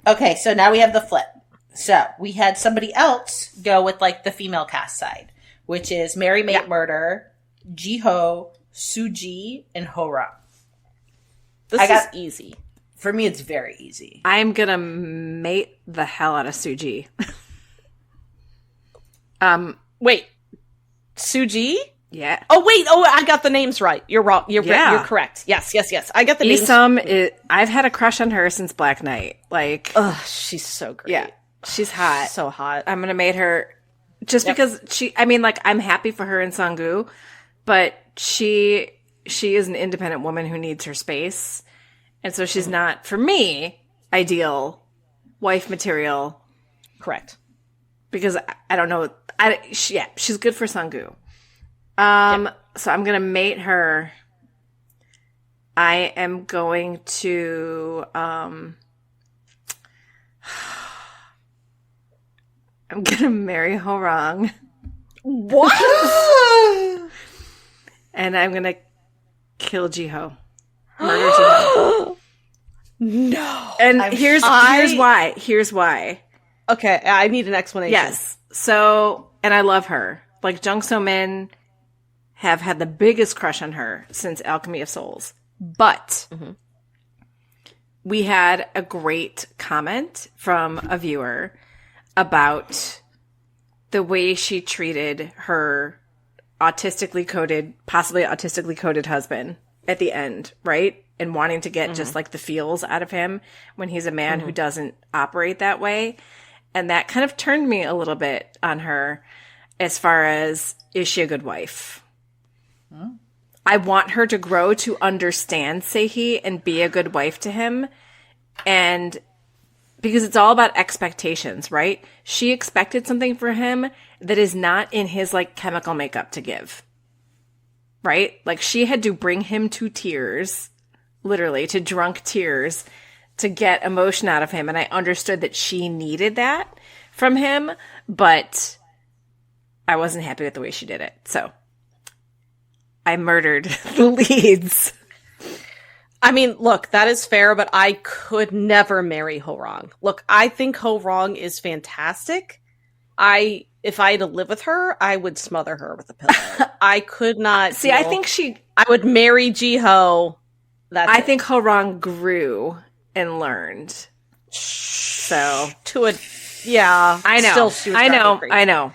Okay, so now we have the flip. So we had somebody else go with like the female cast side, which is Marry, Mate, Murder, Jiho, Suji, and Hora. This I got- is easy. For me, it's very easy. I'm gonna mate the hell out of Suji. Wait, Suji? Yeah. Oh wait, I got the names right. You're wrong. You're correct. Yes. I got the names. I've had a crush on her since Black Knight. Like, Ugh, she's so great. yeah, she's hot. So hot. I'm gonna mate her just because I'm happy for her and Sangu, but she is an independent woman who needs her space. And so she's not, for me, ideal wife material. Correct. Because I don't know. She's good for Sangu. So I'm going to mate her. I am going to, I'm going to marry Horang. What? And I'm going to kill Murder Jiho. No. And here's why. Okay, I need an explanation. Yes. So, and I love her. Like, Jung So Min have had the biggest crush on her since Alchemy of Souls. But we had a great comment from a viewer about the way she treated her possibly autistically coded husband at the end, right? And wanting to get just like the feels out of him when he's a man who doesn't operate that way. And that kind of turned me a little bit on her as far as, is she a good wife? I want her to grow to understand Sehi and be a good wife to him. And because it's all about expectations, right? She expected something for him that is not in his like chemical makeup to give. Right? Like she had to bring him to tears, literally to drunk tears, to get emotion out of him. And I understood that she needed that from him, but I wasn't happy with the way she did it. So I murdered the leads. I mean, look, that is fair, but I could never marry Ho Rong. Look, I think Ho Rong is fantastic. If I had to live with her, I would smother her with a pillow. I could not. See, I think I would marry Ji-ho. I think Ho Rong grew and learned. So yeah, I know. I know.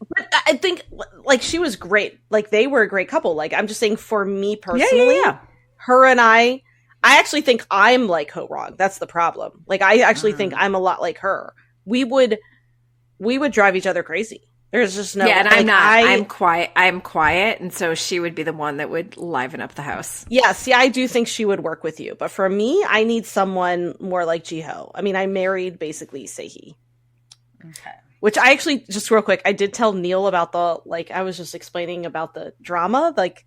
But I think like she was great. Like they were a great couple. Like I'm just saying, for me personally, her and I actually think I'm like Ho Rong. That's the problem. Like I actually think I'm a lot like her. We would drive each other crazy. There's just no. Yeah, and I'm not. I'm quiet. I'm quiet, and so she would be the one that would liven up the house. Yeah, see, I do think she would work with you, but for me, I need someone more like Ji-ho. I mean, I married basically Sehee. Okay. Which I actually, just real quick, I did tell Neil about I was just explaining about the drama, like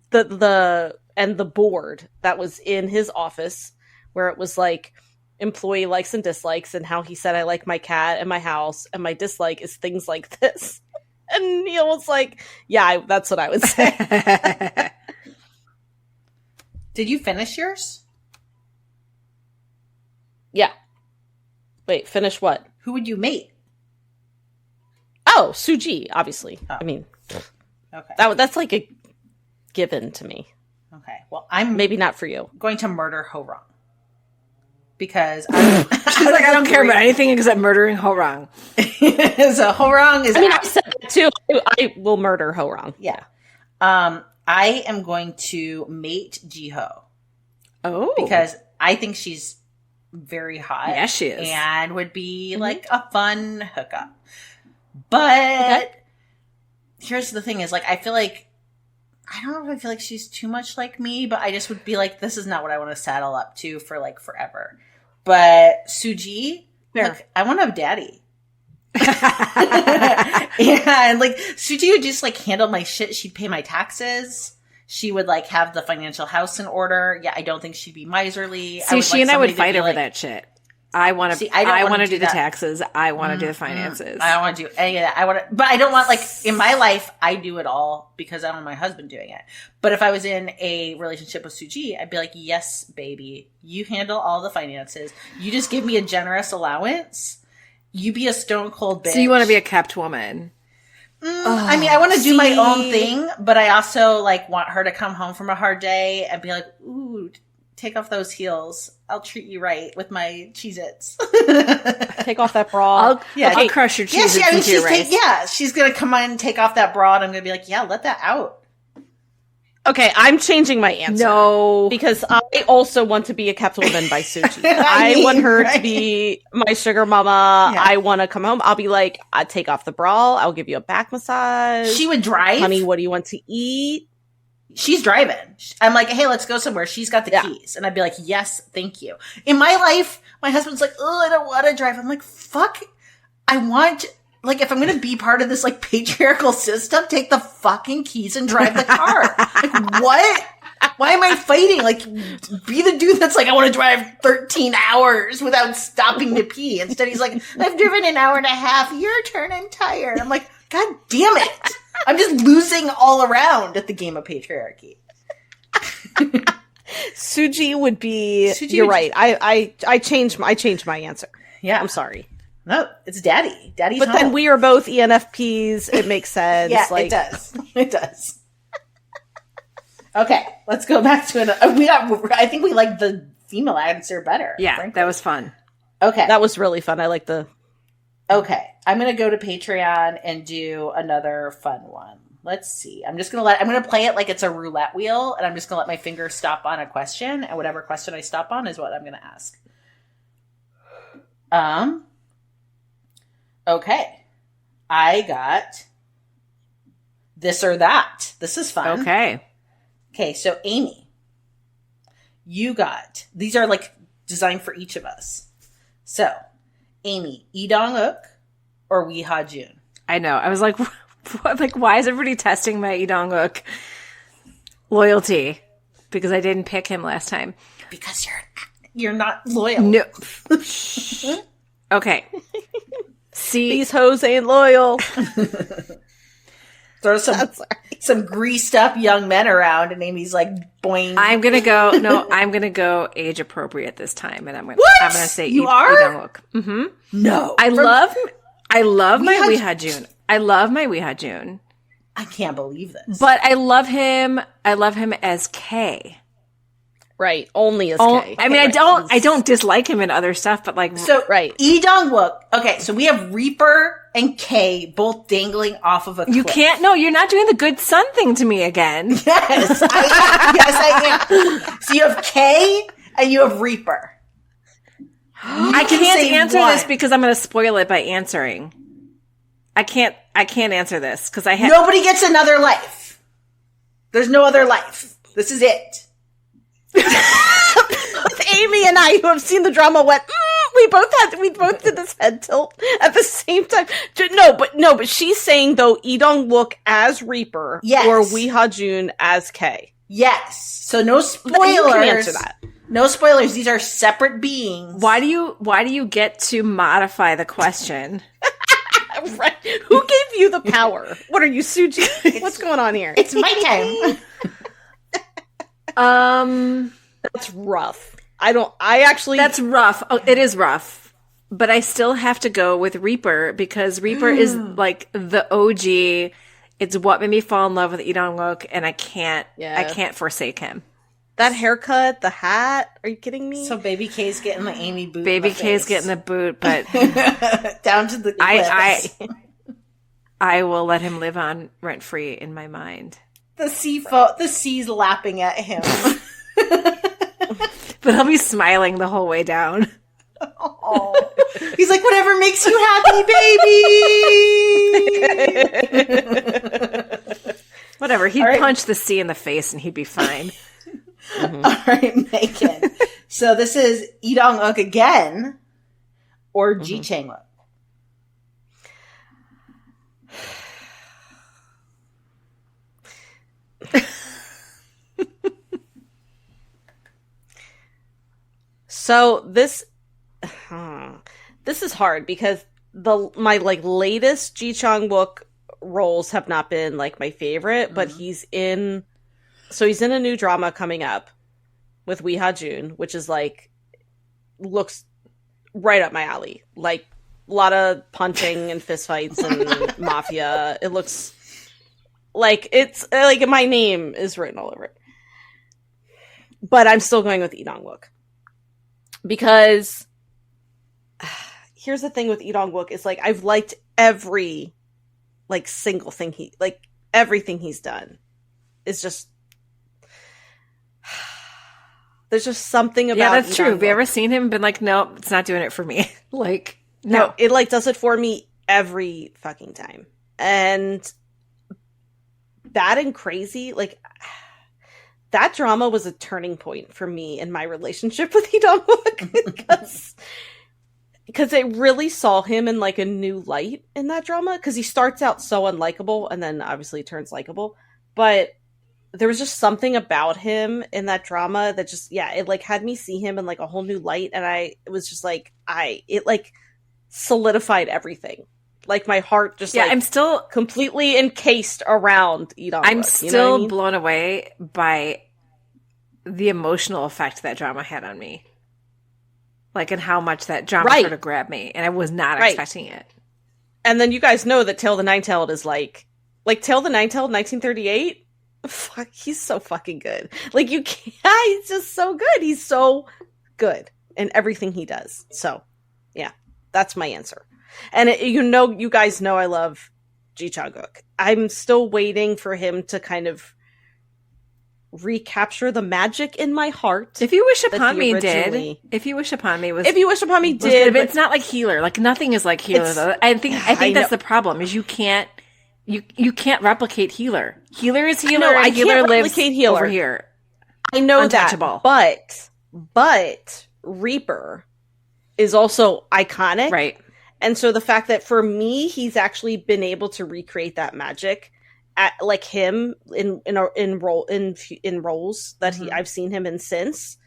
the board that was in his office, where it was like employee likes and dislikes, and how he said, I like my cat and my house, and my dislike is things like this. And Neil was like, yeah, that's what I would say. Did you finish yours? Yeah. Wait, finish what? Who would you mate? Oh, Suji, obviously. Oh. I mean, okay, that's like a given to me. Okay, well, I'm maybe not for you. Going to murder Ho Rong because she's like, I don't care about anything except murdering Ho Rong. So Ho Rong is. I mean, I said that too. I will murder Ho Rong. Yeah. I am going to mate Ji-ho. Oh, because I think she's very hot. Yeah, she is, and would be like a fun hookup. But here's the thing: is like I feel like I don't know if I feel like she's too much like me, but I just would be like, this is not what I want to saddle up to for like forever. But Suji, like, I want to have daddy. And like Suji would just like handle my shit. She'd pay my taxes. She would like have the financial house in order. Yeah, I don't think she'd be miserly. See, she and I would fight over that shit. I want to. I want to do the taxes. I want to do the finances. I don't want to do any of that. But I don't want like in my life. I do it all because I don't want my husband doing it. But if I was in a relationship with Suji, I'd be like, yes, baby, you handle all the finances. You just give me a generous allowance. You be a stone cold bitch. So you want to be a kept woman? I mean, I want to do my own thing, but I also like want her to come home from a hard day and be like, ooh, take off those heels. I'll treat you right with my Cheez-Its. Take off that bra. I'll crush your Cheez-Its into your rice. She's going to come on and take off that bra, and I'm going to be like, yeah, let that out. Okay, I'm changing my answer. No. Because I also want to be a kept woman by Suji. I want her to be my sugar mama. Yeah. I want to come home. I'll be like, I'll take off the bra. I'll give you a back massage. She would drive. Honey, what do you want to eat? She's driving. I'm like, hey, let's go somewhere. She's got the keys. And I'd be like, yes, thank you. In my life, my husband's like, oh, I don't want to drive. I'm like, fuck. I want, like, if I'm going to be part of this, like, patriarchal system, take the fucking keys and drive the car. Like, what? Why am I fighting? Like, be the dude that's like, I want to drive 13 hours without stopping to pee. Instead, he's like, I've driven an hour and a half. Your turn. I'm tired. I'm like, God damn it. I'm just losing all around at the game of patriarchy. Suji would be. You're right. I changed my answer. Yeah, I'm sorry. No, it's daddy. Daddy's But home. then we are both ENFPs. It makes sense. Yeah, it does. It does. Okay, let's go back to I think we like the female answer better. Yeah, frankly. that was fun. Okay, that was really fun. I like the. Okay, I'm going to go to Patreon and do another fun one. Let's see. I'm going to play it like it's a roulette wheel, and I'm just going to let my finger stop on a question, and whatever question I stop on is what I'm going to ask. Okay. I got this or that. This is fun. Okay, so Amy, you got, these are like designed for each of us. So, Amy, Lee Dong-wook or Lee Ha-jun? I know. I was like, what? Like, why is everybody testing my Lee Dong-wook loyalty? Because I didn't pick him last time. Because you're not loyal. No. Okay. See, these hoes ain't loyal. Throw some greased up young men around, and Amy's like, boing. I'm gonna go age appropriate this time, and I'm gonna say you are. Idong-wook. Mm-hmm. No, I love my Weehajun. I love my Weehajun. I can't believe this, but I love him. I love him as K. Right, only as K. I mean, I don't dislike him in other stuff, but like, so right. Lee Dong-wook. Okay, so we have Reaper and K both dangling off of a cliff. You can't. No, you're not doing the good son thing to me again. Yes, I am. So you have K and you have Reaper. I can't answer this because I'm going to spoil it by answering. I can't answer this because nobody gets another life. There's no other life. This is it. Amy and I, who have seen the drama, went. We both did this head tilt at the same time. But she's saying though Idong-wook as Reaper, yes, or Weehajun as K. Yes. So no spoilers. You can answer that. No spoilers. These are separate beings. Why do you get to modify the question? Right. Who gave you the power? What are you, Suji? What's going on here? It's my time. That's rough. That's rough. Oh, it is rough. But I still have to go with Reaper because Reaper is like the OG. It's what made me fall in love with Idong-wook, and I can't forsake him. That haircut, the hat. Are you kidding me? So Baby K's getting the Amy boot. Baby K's getting the boot, but down to the cliffs. I will let him live on rent free in my mind. The sea's lapping at him. But he'll be smiling the whole way down. Oh. He's like, whatever makes you happy, baby. Whatever. He'd punch the sea in the face and he'd be fine. Mm-hmm. All right, Megan. So this is Idong-wook again or Ji Chang-wook? So this is hard because my latest Ji Chang-wook roles have not been like my favorite, but he's in a new drama coming up with Weehajun, which is like looks right up my alley. Like a lot of punching and fistfights and mafia. It looks like it's like my name is written all over it. But I'm still going with Idong-wook. Because here's the thing with Idong-wook is like I've liked every like single thing everything he's done. It's just there's just something about that's true. Idong-wook. Have you ever seen him and been like, nope, it's not doing it for me? Like, no, it like does it for me every fucking time. And Bad and Crazy, like that drama was a turning point for me in my relationship with Idong-wook because it really saw him in like a new light in that drama because he starts out so unlikable and then obviously turns likable, but there was just something about him in that drama that just it like had me see him in like a whole new light, and it was just like it like solidified everything. Like my heart just I'm still completely encased around Idong-wook. I'm still blown away by the emotional effect that drama had on me. Like, and how much that drama sort of grabbed me, and I was not expecting it. And then you guys know that Tale the Nine-Tailed is like Tale the Nine-Tailed 1938. Fuck, he's so fucking good. Like you can't. He's just so good. He's so good in everything he does. So, yeah, that's my answer. And you guys know I love Ji Chang-wook. I'm still waiting for him to kind of recapture the magic in my heart. If You Wish Upon Me did. If You Wish Upon Me was. If You Wish Upon Me did. But it's not like Healer. Like nothing is like Healer though. I think that's the problem is you can't replicate Healer. Healer is Healer. No, I Healer can't lives replicate Healer over here. I know Untouchable. that. But Reaper is also iconic. Right. And so the fact that for me, he's actually been able to recreate that magic, like him in roles that I've seen him in since.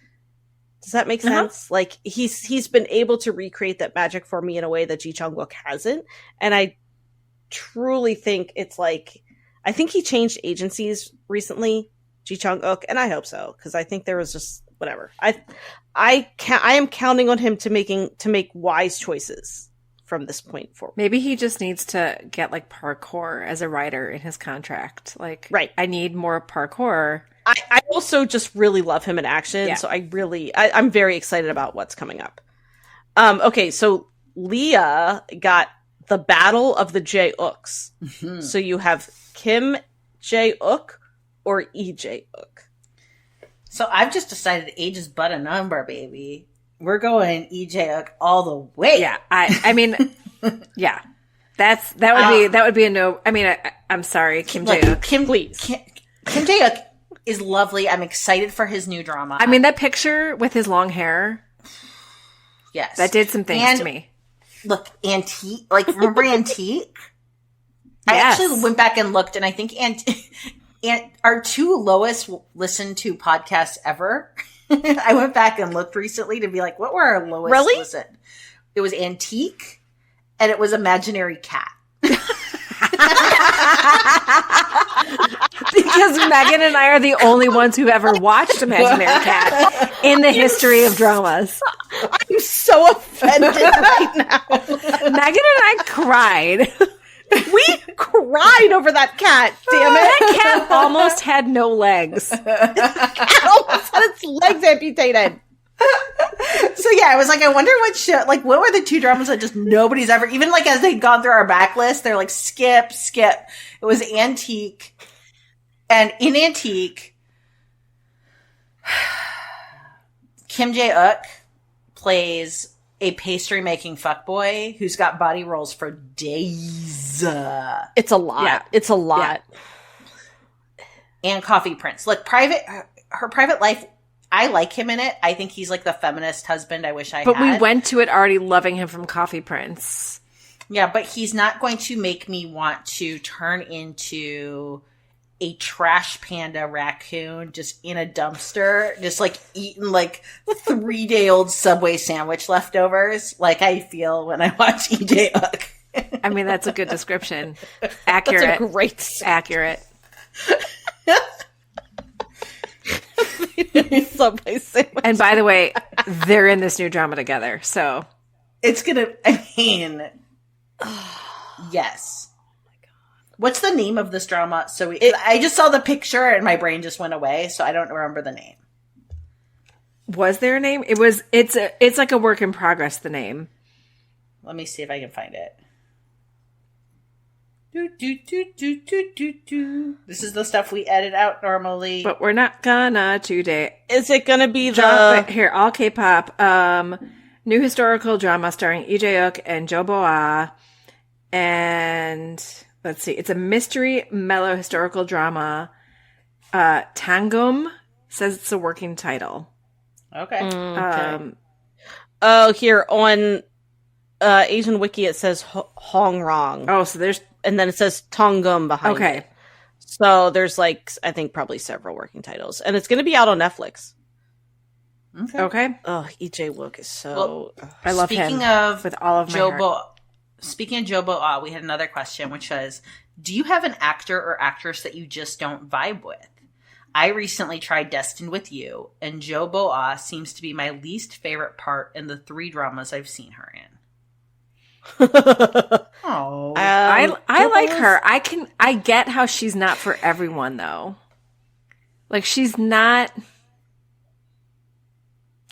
Does that make sense? Like he's been able to recreate that magic for me in a way that Ji Chang-wook hasn't, and I truly think it's like I think he changed agencies recently, Ji Chang-wook, and I hope so, because I think there was just whatever. I am counting on him to make wise choices from this point forward. Maybe he just needs to get like parkour as a writer in his contract. Like, right. I need more parkour. I also just really love him in action, so I'm very excited about what's coming up. Okay, so Leah got the Battle of the Jae-ooks. Mm-hmm. So you have Kim Jae-ook or Lee Jae-ook. So I've just decided age is but a number, baby. We're going Lee Jae-ook all the way. Yeah, I mean, yeah, that would be a no. I mean, I'm sorry, Kim Jae-ook. Kim Jae-ook is lovely. I'm excited for his new drama. I mean, that picture with his long hair. Yes, that did some things to me. Look, Antique. Like, remember Antique? I actually went back and looked, and I think our 2 lowest listened to podcasts ever. I went back and looked recently to be like, what were our lowest listened? It was Antique, and it was Imaginary Cat. Because Megan and I are the only ones who ever watched Imaginary Cat in the history of dramas. I'm so offended right now. Megan and I cried. We cried over that cat, damn it. That cat almost had no legs. That cat almost had its legs amputated. So yeah, I was like, I wonder what were the 2 dramas that just nobody's ever, even like as they'd gone through our backlist, they're like, skip. It was Antique. And in Antique, Kim Jae-ook plays a pastry-making fuckboy who's got body rolls for days. It's a lot. Yeah. It's a lot. Yeah. And Coffee Prince. Look, her private life, I like him in it. I think he's like the feminist husband I wish I had. But we went to it already loving him from Coffee Prince. Yeah, but he's not going to make me want to turn into a trash panda raccoon just in a dumpster, just like eating like 3-day-old Subway sandwich leftovers like I feel when I watch Lee Jae-ook. I mean, that's a good description. Accurate. That's a great accurate. Subway sandwich. And by the way, they're in this new drama together, so it's gonna, I mean, yes. What's the name of this drama? I just saw the picture and my brain just went away, so I don't remember the name. Was there a name? It's like a work in progress, the name. Let me see if I can find it. This is the stuff we edit out normally. But we're not gonna today. Is it gonna be the... Here, all K-pop. New historical drama starring Lee Jae-ook and Jo Bo-ah. And... let's see. It's a mystery, mellow, historical drama. Tangum says it's a working title. Okay. Here on Asian Wiki it says Hong Rong. Oh, so there's... and then it says Tangum behind it. Okay. So there's like, I think probably several working titles. And it's going to be out on Netflix. Okay. Oh, Lee Jae-wook is so... I love him with all of my heart. Speaking of Jo Bo-ah, we had another question, which was, do you have an actor or actress that you just don't vibe with? I recently tried Destined with You, and Jo Bo-ah seems to be my least favorite part in the 3 dramas I've seen her in. Oh, I like her. I get how she's not for everyone though. Like she's not.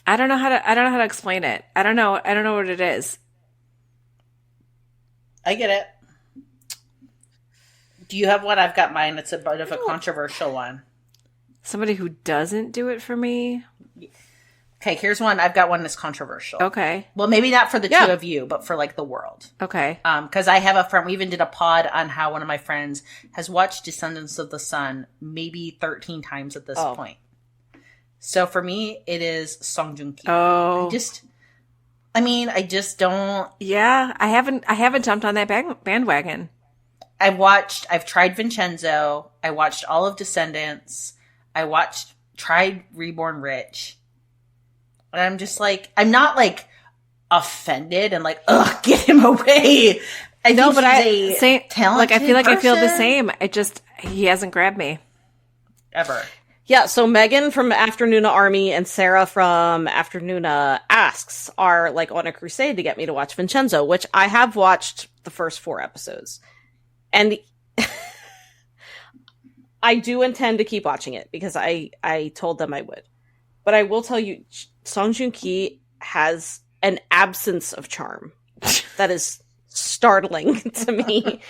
I don't know how to explain it. I don't know what it is. I get it. Do you have one? I've got mine. It's a bit of a controversial one. Somebody who doesn't do it for me. Okay, here's one. I've got one that's controversial. Okay. Well, maybe not for the 2 of you, but for like the world. Okay. Because I have a friend. We even did a pod on how one of my friends has watched Descendants of the Sun maybe 13 times at this point. So for me, it is Song Joong-ki. Oh. I just don't. Yeah, I haven't jumped on that bandwagon. I've tried Vincenzo. I watched all of Descendants. Tried Reborn Rich. And I'm just like, I'm not like offended and like, ugh, get him away. I No, think but he's a talented I feel like I feel the person. same. He hasn't grabbed me. Ever. Yeah, so Megan from Afternoona Army and Sarah from Afternoona Asks are like on a crusade to get me to watch Vincenzo, which I have watched the first 4 episodes. And I do intend to keep watching it because I told them I would. But I will tell you, Song Joong Ki has an absence of charm that is startling to me.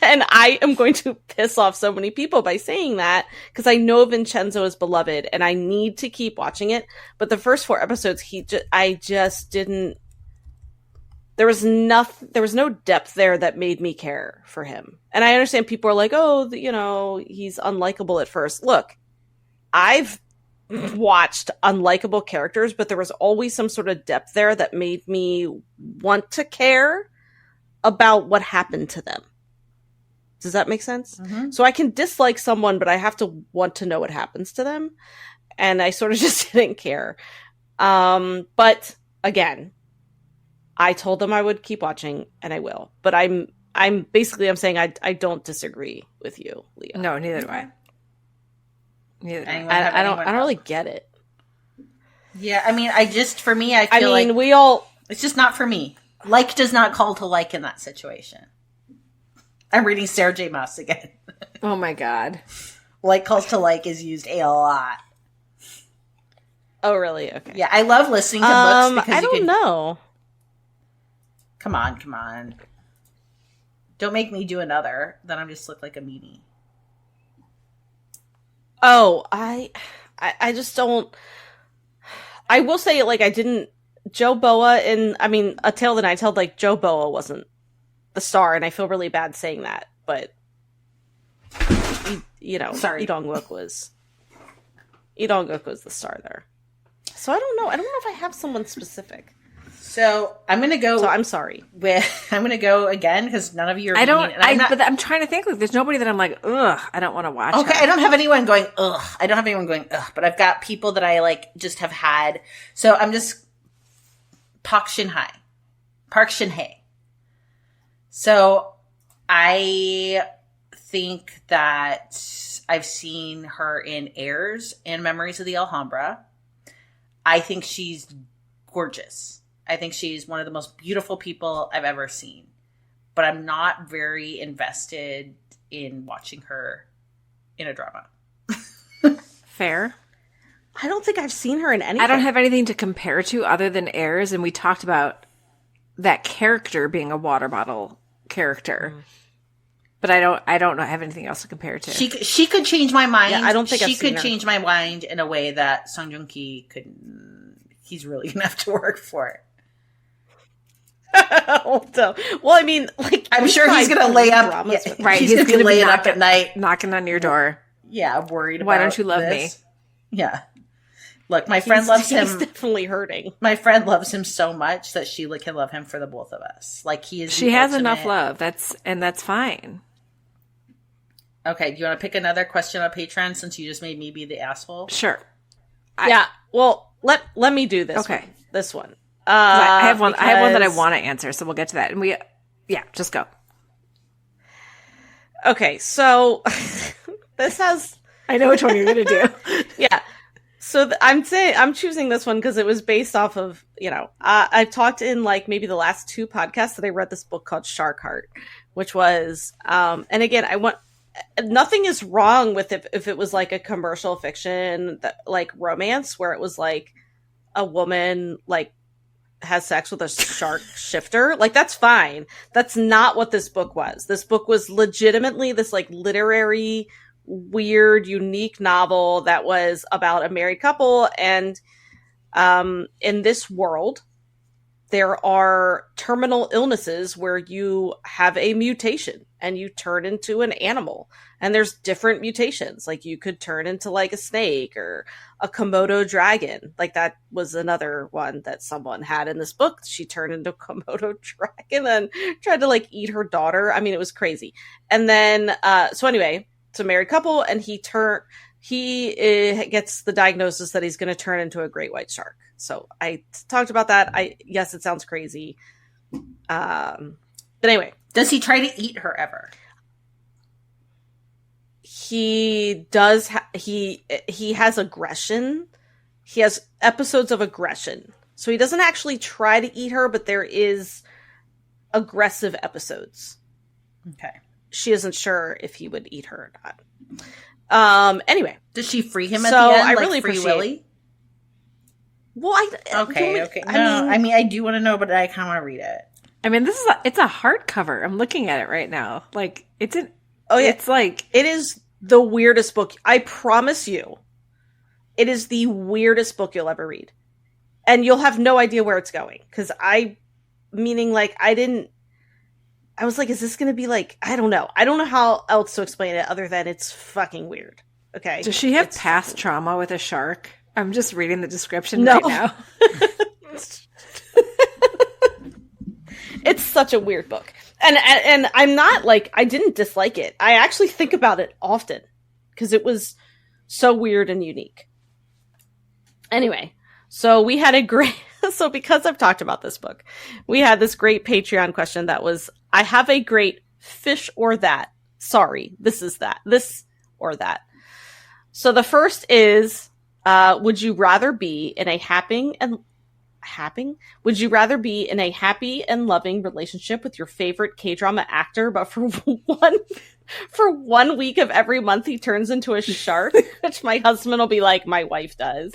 And I am going to piss off so many people by saying that because I know Vincenzo is beloved and I need to keep watching it. But the first 4 episodes, I just didn't. There was no depth there that made me care for him. And I understand people are like, oh, he's unlikable at first. Look, I've watched unlikable characters, but there was always some sort of depth there that made me want to care about what happened to them. Does that make sense? Mm-hmm. So I can dislike someone, but I have to want to know what happens to them. And I sort of just didn't care. But again, I told them I would keep watching, and I will. But I'm saying I don't disagree with you, Leah. No, neither do I. I don't really get it. Yeah, I mean, for me, I feel like we all. It's just not for me. Like does not call to like in that situation. I'm reading Sarah J. Maas again. Oh my god. Like calls to like is used a lot. Oh, really? Okay. Yeah, I love listening to books because I don't know. Come on. Don't make me do another. Then I'm just look like a meanie. Oh, I just don't. I will say, like, I didn't. Joe Boa A Tale of the Nine Tailed, like, Joe Boa wasn't the star, and I feel really bad saying that, but, Sorry. Lee Dong-wook was the star there. So I don't know. I don't know if I have someone specific. So I'm gonna go. So I'm sorry. I'm gonna go again because none of you are. But I'm trying to think. Like, there's nobody that I'm like, ugh, I don't want to watch. Okay, her. I don't have anyone going. Ugh, I don't have anyone going. Ugh, but I've got people that I like. Just have had. So I'm just Park Shin-hye. So I think that I've seen her in Heirs and Memories of the Alhambra. I think she's gorgeous. I think she's one of the most beautiful people I've ever seen. But I'm not very invested in watching her in a drama. Fair. I don't think I've seen her in anything. I don't have anything to compare to other than Heirs, and we talked about that character being a water bottle character. Mm. But I don't have anything else to compare to. She could change my mind. Yeah, I don't think she could change my mind in a way that Song Joong Ki couldn't. He's really gonna have to work for it. Well, I mean, like, I'm sure he's gonna lay up. Yeah, right, he's gonna lay it up at night, knocking on your door. Yeah, worried. Why about don't you love this. me? Yeah. Look, my friend loves him. He's definitely hurting. My friend loves him so much that Sheila can love him for the both of us. Like he is. She has enough love. That's fine. Okay, do you want to pick another question on Patreon since you just made me be the asshole? Sure. Well, let me do this. Okay. This one. I have one. I have one that I want to answer, so we'll get to that. And just go. Okay, so this has. I know which one you're going to do. Yeah. So I'm choosing this one because it was based off of, I've talked in like maybe the last 2 podcasts that I read this book called Shark Heart, which was, and again, nothing is wrong with if it was like a commercial fiction, like romance, where it was like a woman like has sex with a shark shifter. Like, that's fine. That's not what this book was. This book was legitimately this like literary, weird, unique novel that was about a married couple. And in this world, there are terminal illnesses where you have a mutation and you turn into an animal. And there's different mutations. Like, you could turn into like a snake or a Komodo dragon. Like, that was another one that someone had in this book. She turned into a Komodo dragon and tried to like eat her daughter. I mean, it was crazy. And then, so anyway, it's a married couple, and he gets the diagnosis that he's going to turn into a great white shark. So I talked about that. Yes, it sounds crazy. But anyway. Does he try to eat her ever? He does. He has aggression. He has episodes of aggression. So he doesn't actually try to eat her, but there is aggressive episodes. Okay. She isn't sure if he would eat her or not. Anyway. Does she free him at the end? I like really Free appreciate Willy? Well, Okay. No, I mean, I do want to know, but I kind of want to read it. I mean, it's a hardcover. I'm looking at it right now. Like, it's an... Oh, yeah. It's like... It is the weirdest book. I promise you. It is the weirdest book you'll ever read. And you'll have no idea where it's going. Because I was like, is this going to be like... I don't know. I don't know how else to explain it other than it's fucking weird. Okay? Does she have past trauma with a shark? I'm just reading the description right now. It's such a weird book. And I'm not like, I didn't dislike it. I actually think about it often because it was so weird and unique. Anyway, so we had a great, so because I've talked about this book, we had this great Patreon question that was, I have a great fish or that. Sorry, this is that. This or that. So the first is, would you rather be in a Would you rather be in a happy and loving relationship with your favorite K-drama actor, but for one week of every month he turns into a shark? Which my husband will be like, my wife does.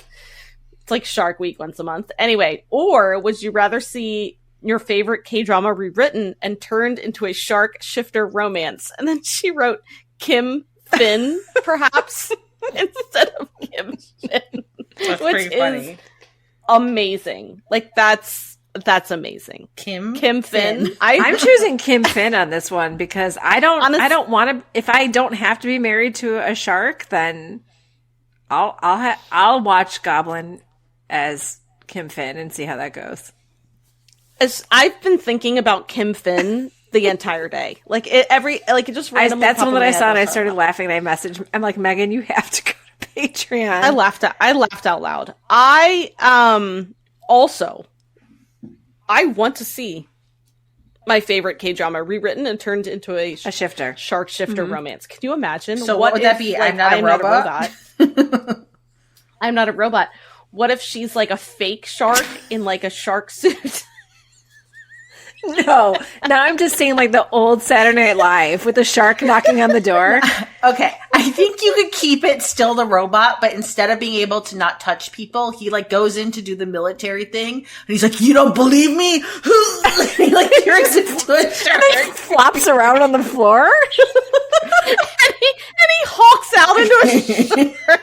It's like Shark Week once a month. Anyway, or would you rather see your favorite K-drama rewritten and turned into a shark shifter romance? And then she wrote Kim Finn, perhaps, instead of Kim Finn. That's which pretty funny. Amazing. Like that's amazing. Kim Finn. I'm choosing Kim Finn on this one because I don't want to. If I don't have to be married to a shark, then I'll watch Goblin as Kim Finn and see how that goes. As I've been thinking about Kim Finn the entire day, like it just randomly. That's one that I saw and I started laughing. And I messaged. I'm like, Megan, you have to go to Patreon. I laughed out loud. I also want to see my favorite K-drama rewritten and turned into a shifter shark shifter romance. Can you imagine? So what would that be? Like, I'm not a robot. I'm not a robot. What if she's like a fake shark in like a shark suit? No, now I'm just seeing like the old Saturday Night Live with the shark knocking on the door. Okay, I think you could keep it still the robot, but instead of being able to not touch people, he like goes in to do the military thing, and he's like, "You don't believe me?" He like turns into a shark, and he flops around on the floor, and he hawks out into a shark.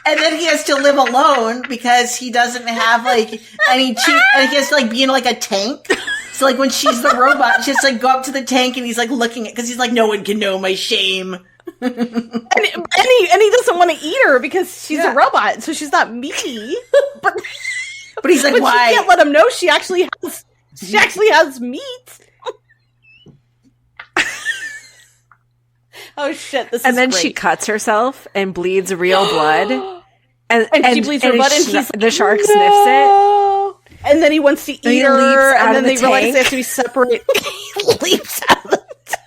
And then he has to live alone because he doesn't have like any cheap, and he has to like be in like a tank. So like when she's the robot, she has to like go up to the tank and he's like looking at, because he's like, no one can know my shame. and he doesn't want to eat her because she's a robot, so she's not meaty. But he's like, why? She can't let him know she actually has meat. Oh shit! And then she cuts herself and bleeds real blood, and she bleeds her blood, and the shark sniffs it. And then he wants to eat her, and then they realize they have to be separate. He leaps out of the tank.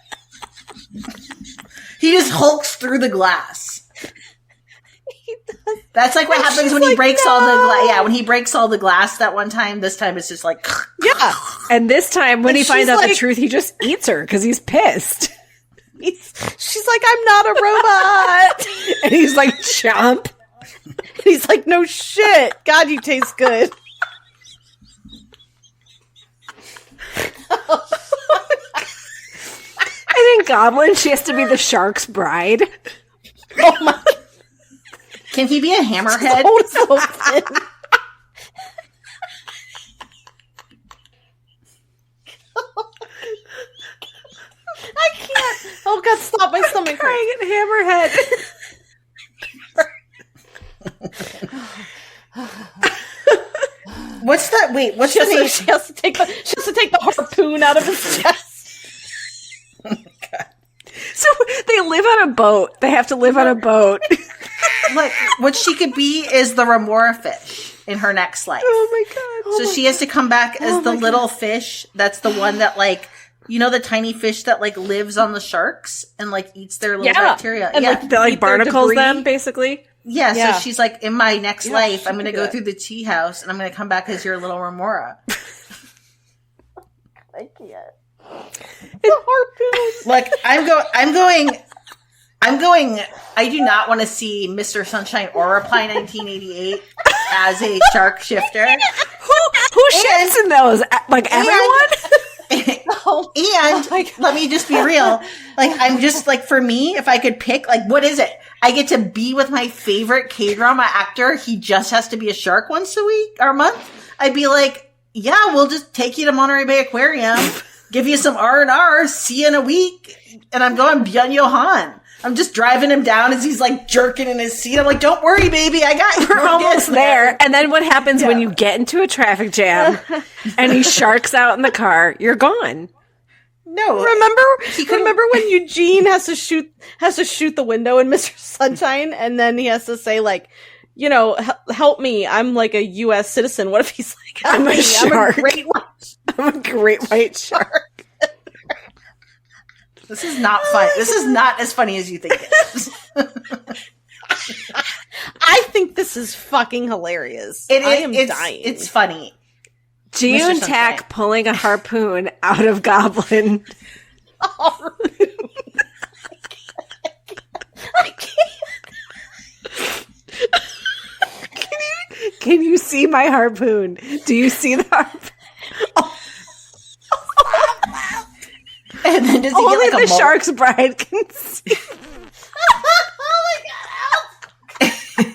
He just hulks through the glass. That's like what happens when he breaks all the glass. Yeah, when he breaks all the glass that one time. This time it's just like And this time when he finds out the truth, he just eats her because he's pissed. She's like, I'm not a robot. And he's like, chomp. He's like, no shit. God, you taste good. And in Goblin, she has to be the shark's bride. Oh my. Can he be a hammerhead? So thin. I can't. Oh God, stop. My stomach crying at Hammerhead. What's that? Wait, what's she the name? She has to take the harpoon out of his chest. Oh my God. So they live on a boat. They have to live on a boat. Like, what she could be is the remora fish in her next life. Oh my God. So she has to come back as the little fish. That's the one that like You know the tiny fish that like lives on the sharks and like eats their little bacteria. And, yeah, That like barnacles them, basically. yeah. So she's like, in my next life, I'm going to go that. through the tea house and I'm going to come back as your little remora. I can't. The harpoon. Look, I'm going. I do not want to see Mr. Sunshine or Reply 1988 as a shark shifter. Who shifts in those? Like everyone? And let me just be real. Like, I'm just like, for me, if I could pick, like, what is it? I get to be with my favorite K-drama actor. He just has to be a shark once a week or a month. I'd be like, yeah, we'll just take you to Monterey Bay Aquarium, give you some R&R, see you in a week. And I'm going Byung-Yo-Han. I'm just driving him down as he's like jerking in his seat. I'm like, don't worry, baby. I got you. We're almost there. And then what happens when you get into a traffic jam and he sharks out in the car? You're gone. No. Remember when Eugene has to shoot the window in Mr. Sunshine, and then he has to say like, you know, help me. I'm like a U.S. citizen. What if he's like, I'm a shark. I'm a great white shark. This is not fun. This is not as funny as you think it is. I think this is fucking hilarious. I am dying. It's funny. June Tack pulling a harpoon out of Goblin. I can't. Can you see my harpoon? Do you see the harpoon? And then does he Only get like a the shark's bride can see. Oh my god!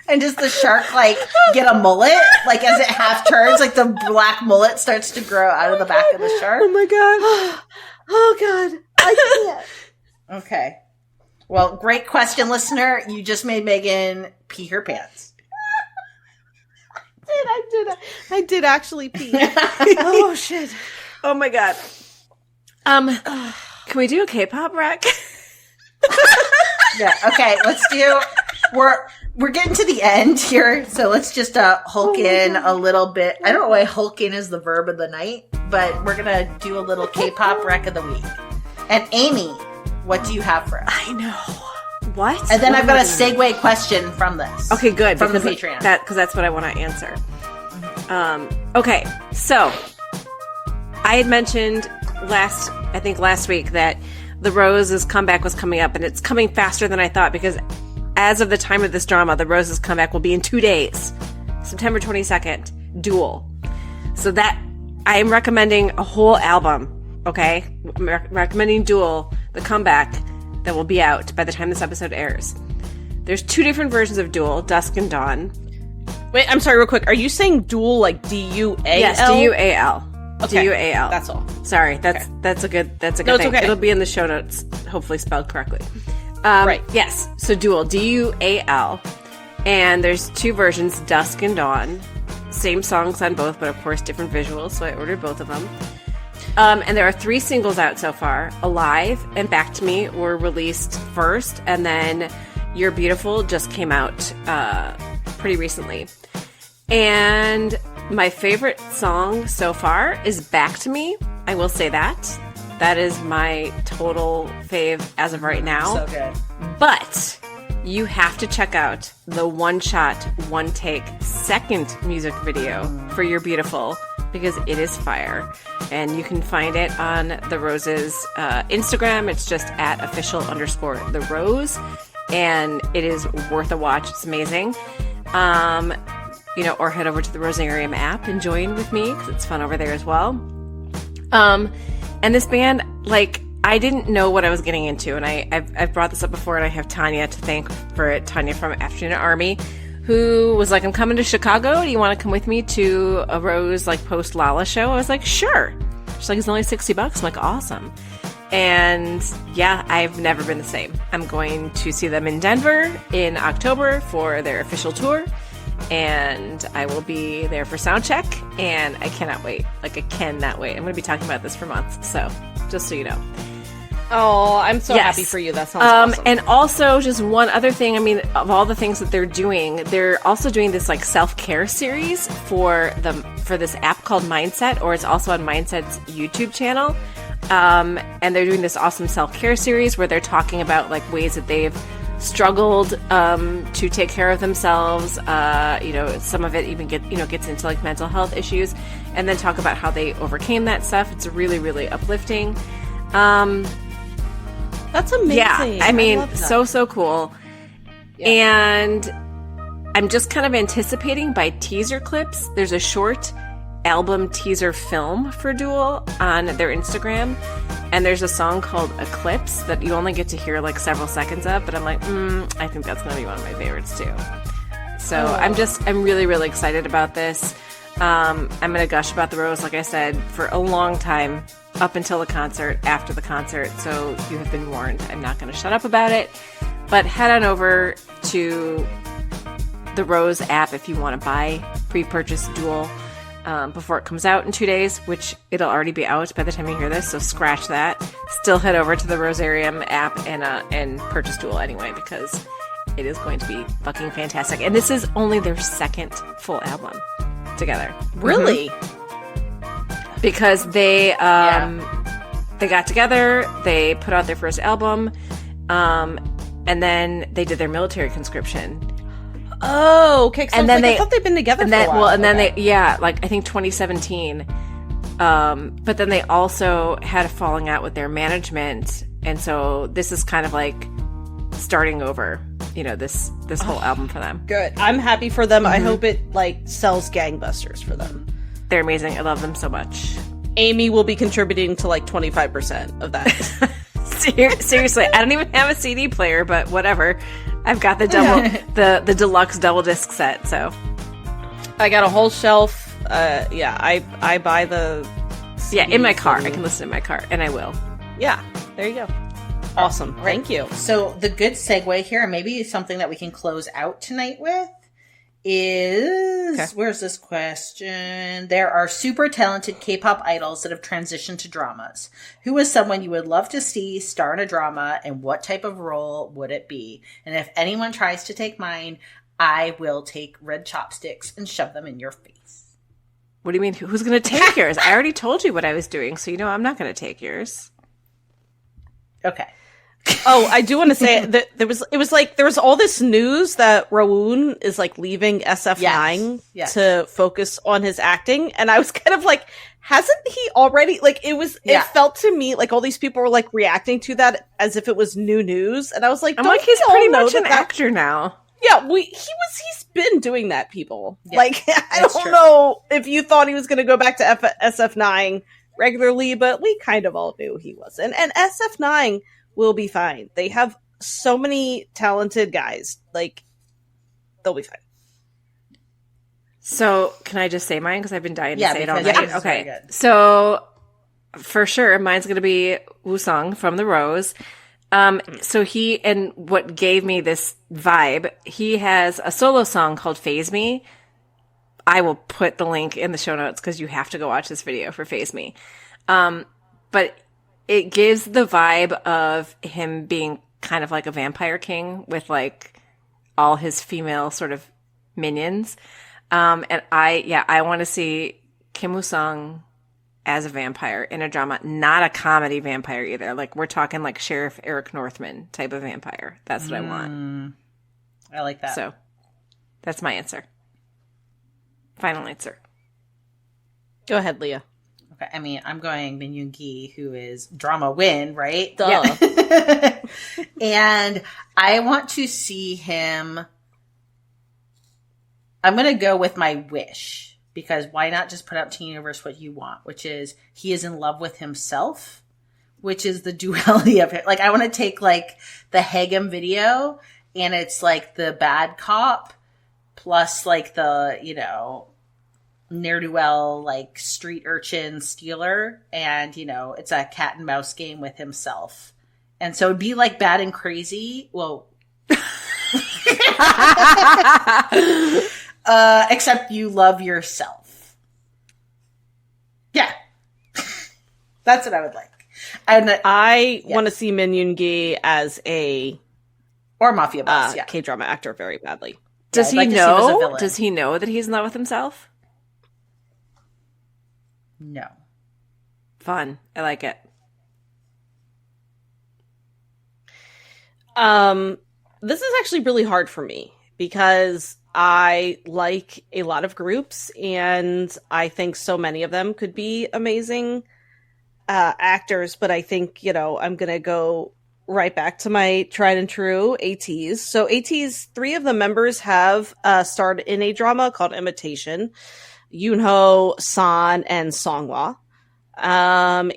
And does the shark like get a mullet? Like as it half turns, like the black mullet starts to grow out of the back of the shark. Oh my god! Oh god! I can't. Okay. Well, great question, listener. You just made Megan pee her pants. I did actually pee. Oh shit. Oh my god. Can we do a K-pop rec? Yeah. Okay. Let's do. We're getting to the end here, so let's just hulk in a little bit. I don't know why hulk in is the verb of the night, but we're gonna do a little K-pop rec of the week. And Amy, what do you have for us? I know. What? And then I've got a segue question from this. Okay, good. From the because Patreon. Because that's what I want to answer. Okay, so I had mentioned last week that the Rose's comeback was coming up, and it's coming faster than I thought because as of the time of this drama, the Rose's comeback will be in 2 days, September 22nd, Duel. So that I am recommending a whole album. Okay, I'm recommending Duel, the comeback that will be out by the time this episode airs. There's 2 different versions of Duel, Dusk and Dawn. Wait, I'm sorry, real quick. Are you saying duel like D-U-A-L? Yes, D-U-A-L. Okay, D-U-A-L. that's all. Sorry, that's a good No, it's thing. okay. It'll be in the show notes, hopefully spelled correctly. Right. Yes, so Duel, D-U-A-L. And there's 2 versions, Dusk and Dawn. Same songs on both, but of course different visuals, so I ordered both of them. And there are 3 singles out so far. Alive and Back to Me were released first, and then You're Beautiful just came out pretty recently. And my favorite song so far is Back to Me. I will say that. That is my total fave as of right now. So good. But you have to check out the one-shot, one-take second music video for You're Beautiful because it is fire. And you can find it on The Rose's Instagram. It's just at @official_The Rose. And it is worth a watch. It's amazing. Or head over to the Rosearium app and join with me because it's fun over there as well. And this band, like, I didn't know what I was getting into, and I've brought this up before, and I have Tanya to thank for it. Tanya from Afternoona Army, who was like, "I'm coming to Chicago. Do you want to come with me to a Rose like post Lala show?" I was like, "Sure." She's like, "It's only $60." I'm like, "Awesome." And yeah, I've never been the same. I'm going to see them in Denver in October for their official tour. And I will be there for sound check, and I cannot wait. Like, I cannot wait. I'm going to be talking about this for months, so just so you know. Oh, I'm so Yes. happy for you. That sounds awesome. And also, just one other thing. I mean, of all the things that they're doing, they're also doing this like self-care series for this app called Mindset, or it's also on Mindset's YouTube channel. And they're doing this awesome self-care series where they're talking about like ways that they've struggled to take care of themselves. Some of it even gets into like mental health issues, and then talk about how they overcame that stuff. It's really, really uplifting. That's amazing. Yeah, I mean, love that. so cool. Yeah. And I'm just kind of anticipating by teaser clips. There's a short album teaser film for Duel on their Instagram, and there's a song called Eclipse that you only get to hear like several seconds of, but I'm like, I think that's going to be one of my favorites too. So I'm really, really excited about this. I'm going to gush about the Rose, like I said, for a long time, up until the concert, after the concert, so you have been warned. I'm not going to shut up about it, but head on over to the Rose app if you want to buy pre-purchase Duel before it comes out in 2 days, which it'll already be out by the time you hear this, so scratch that. Still head over to the Rosearium app and purchase Duel anyway, because it is going to be fucking fantastic. And this is only their second full album together. Really? Because they got together, they put out their first album, and then they did their military conscription. Oh, okay. I thought they'd been together for a while. I think 2017. But then they also had a falling out with their management, and so this is kind of like starting over. This whole album for them. Good. I'm happy for them. I hope it sells gangbusters for them. They're amazing. I love them so much. Amy will be contributing to 25% of that. Seriously, I don't even have a CD player, but whatever. I've got the the deluxe double disc set, so I got a whole shelf. I buy the CDs in my car. I can listen in my car, and I will. Yeah, there you go. Awesome. Thank you. So the good segue here, and maybe something that we can close out tonight with, is where's this question? There are super talented K-pop idols that have transitioned to dramas. Who is someone you would love to see star in a drama, and what type of role would it be? And if anyone tries to take mine, I will take red chopsticks and shove them in your face. What do you mean? Who's going to take yours? I already told you what I was doing, so I'm not going to take yours. Okay. Oh, I do want to say that there was all this news that Rowoon is leaving SF9 to focus on his acting, and I was kind of like, hasn't he already? It felt to me like all these people were reacting to that as if it was new news, and I was like, I'm like, he's pretty much an actor now. Yeah, he's been doing that, people. Yeah, I don't know if you thought he was going to go back to SF9 regularly, but we kind of all knew he wasn't, and SF9 will be fine. They have so many talented guys. They'll be fine. So, can I just say mine? Because I've been dying to say it all night. Okay. So, for sure, mine's going to be Woo-sung from The Rose. So and what gave me this vibe, he has a solo song called Phase Me. I will put the link in the show notes because you have to go watch this video for Phase Me. But it gives the vibe of him being kind of like a vampire king with all his female sort of minions. And I want to see Kim Woo-sung as a vampire in a drama, not a comedy vampire either. We're talking Sheriff Eric Northman type of vampire. That's what I want. I like that. So that's my answer. Final answer. Go ahead, Leah. Okay, I mean, I'm going Min Yoon-gi, who is drama win, right? Duh. Yeah. And I want to see him. I'm going to go with my wish, because why not just put out to the universe what you want, which is he is in love with himself, which is the duality of it. I want to take the Hagem video, and it's the bad cop plus the, ne'er-do-well, street urchin stealer, and, it's a cat and mouse game with himself. And so it'd be Bad and Crazy. Well, except you love yourself. Yeah. That's what I would like. And I want to see Min Yoon-gi as a or mafia boss, K-drama actor very badly. Does he know? Does he know that he's in love with himself? No. Fun. I like it. This is actually really hard for me because I like a lot of groups and I think so many of them could be amazing actors, but I think, I'm going to go right back to my tried and true ATs. So ATs, 3 of the members have starred in a drama called Imitation. Yoonho, San, and Songhwa. And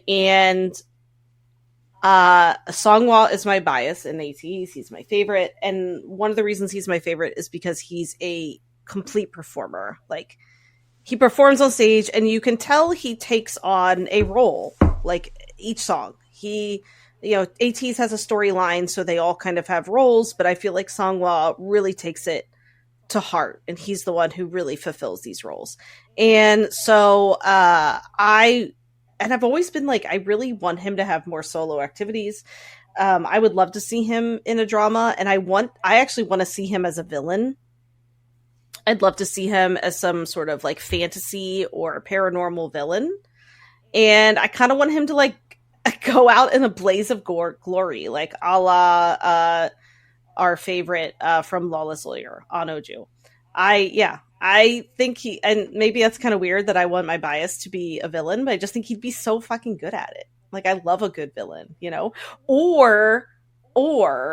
Songhwa is my bias in ATs. He's my favorite. And one of the reasons he's my favorite is because he's a complete performer. Like, he performs on stage and you can tell he takes on a role, like each song. ATs has a storyline, so they all kind of have roles, but I feel like Songhwa really takes it to heart, and he's the one who really fulfills these roles. And so I've always been like, I really want him to have more solo activities. I would love to see him in a drama, and I actually want to see him as a villain. I'd love to see him as some sort of like fantasy or paranormal villain. And I kind of want him to like go out in a blaze of glory, like a la our favorite from Lawless Lawyer, Anoju. I think and maybe that's kind of weird that I want my bias to be a villain, but I just think he'd be so fucking good at it. Like, I love a good villain, or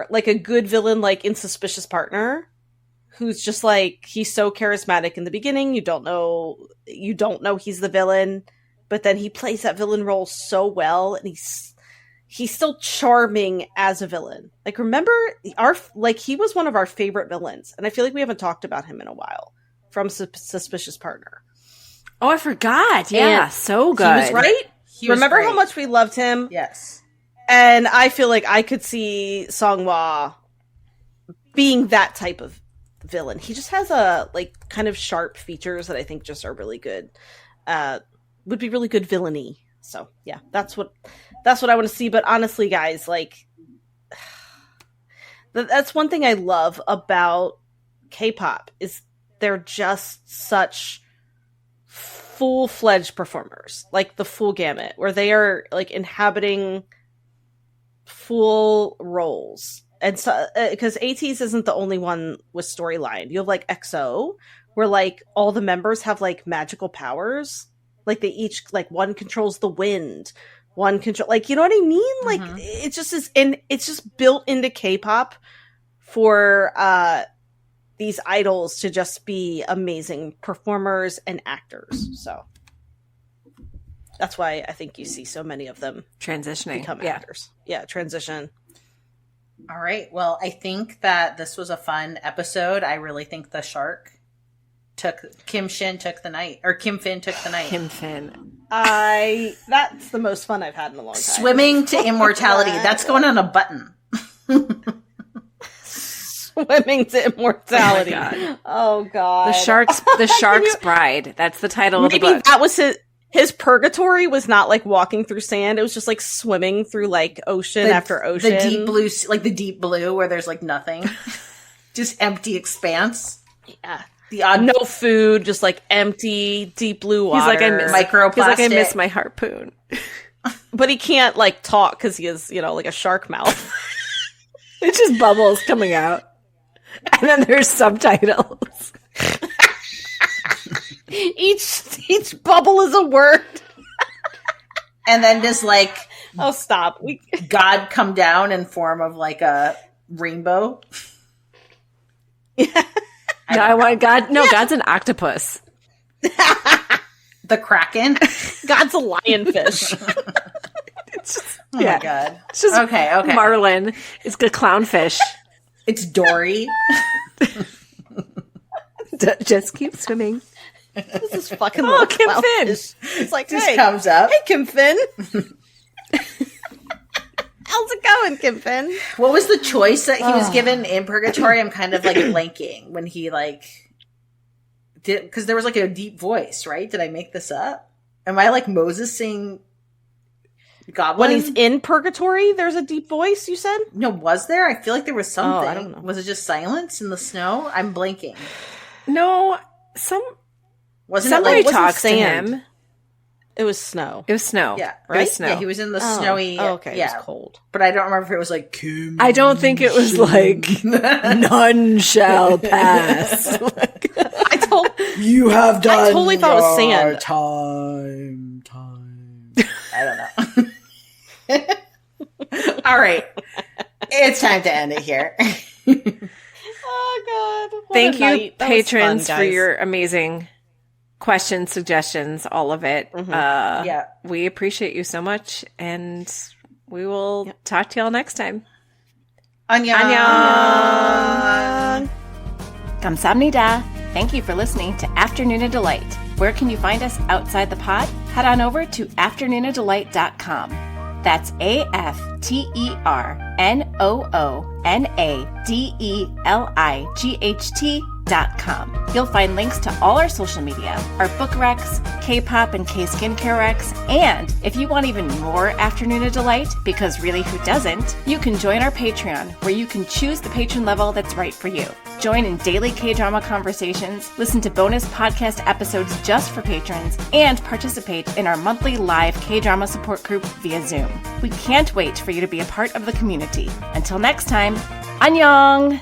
like a good villain, like in Suspicious Partner, who's just like, he's so charismatic in the beginning. You don't know he's the villain, but then he plays that villain role so well, and he's still charming as a villain. Like, remember he was one of our favorite villains, and I feel like we haven't talked about him in a while from Suspicious Partner. Oh, I forgot. Yeah, and so good. He was right. Remember how much we loved him? Yes. And I feel like I could see Songhwa being that type of villain. He just has a like kind of sharp features that I think just are really good. Would be really good villainy. So yeah, that's what I want to see. But honestly, guys, like that's one thing I love about K-pop is they're just such full-fledged performers, like the full gamut, where they are like inhabiting full roles. And so, because ATEEZ isn't the only one with storyline. You have like EXO, where like all the members have like magical powers. Like they each, like one controls the wind, one control, like, you know what I mean? Like it just is, and it's just built into K-pop for these idols to just be amazing performers and actors. So that's why I think you see so many of them transitioning, become actors. Yeah, transition. All right. Well, I think that this was a fun episode. I really think the shark Kim Fin took the night. Kim Fin. That's the most fun I've had in a long time. Swimming to immortality. That's going on a button. Swimming to immortality. Oh god. The shark's bride. That's the title of the book. Maybe that was his purgatory was not like walking through sand. It was just like swimming through like ocean after ocean. The deep blue, like the deep blue where there's like nothing. Just empty expanse. Yeah. No food, just like empty, deep blue water. He's like, microplastic. He's like, I miss my harpoon. But he can't like talk because he has, like a shark mouth. It's just bubbles coming out. And then there's subtitles. Each bubble is a word. And then just like, oh, stop. God come down in form of like a rainbow. Yeah. No, I want God. No, God's an octopus. The Kraken. God's a lionfish. My God. It's just okay. Marlin. It's a clownfish. It's Dory. Just keep swimming. This is fucking Kim Fin. It's like, just comes up. Hey, Kim Fin. How's it going, Kim Fin? What was the choice that he was given in Purgatory? I'm kind of like blanking when he like did, because there was like a deep voice, right? Did I make this up? Am I like Moses saying? Goblin? When he's in purgatory, there's a deep voice, you said? No, was there? I feel like there was something. I don't know. Was it just silence in the snow? I'm blanking. No, Wasn't somebody it like talks to sand? him. It was snow. It was snow. Yeah, It was right? snow. Yeah, he was in the snowy. Oh, okay. Yeah, It was cold. but I don't remember if it was like. Kim. I don't think it was like none shall pass. I told You have done. I totally thought it was sand. Time. I don't know. All right, it's time to end it here. Oh God! What Thank a you, night. That was patrons, fun, for guys. your amazing questions, suggestions, all of it. Yeah. We appreciate you so much, and we will talk to y'all next time. Annyeong. Annyeong. Kamsahamnida. Thank you for listening to Afternoona Delight. Where can you find us outside the pod? Head on over to afternoonadelight.com. That's AFTERNOONADELIGHT.com. You'll find links to all our social media, our book recs, K-pop and K-skincare recs, and if you want even more Afternoona Delight, because really who doesn't, you can join our Patreon, where you can choose the patron level that's right for you. Join in daily K-drama conversations, listen to bonus podcast episodes just for patrons, and participate in our monthly live K-drama support group via Zoom. We can't wait for you to be a part of the community. Until next time, annyeong!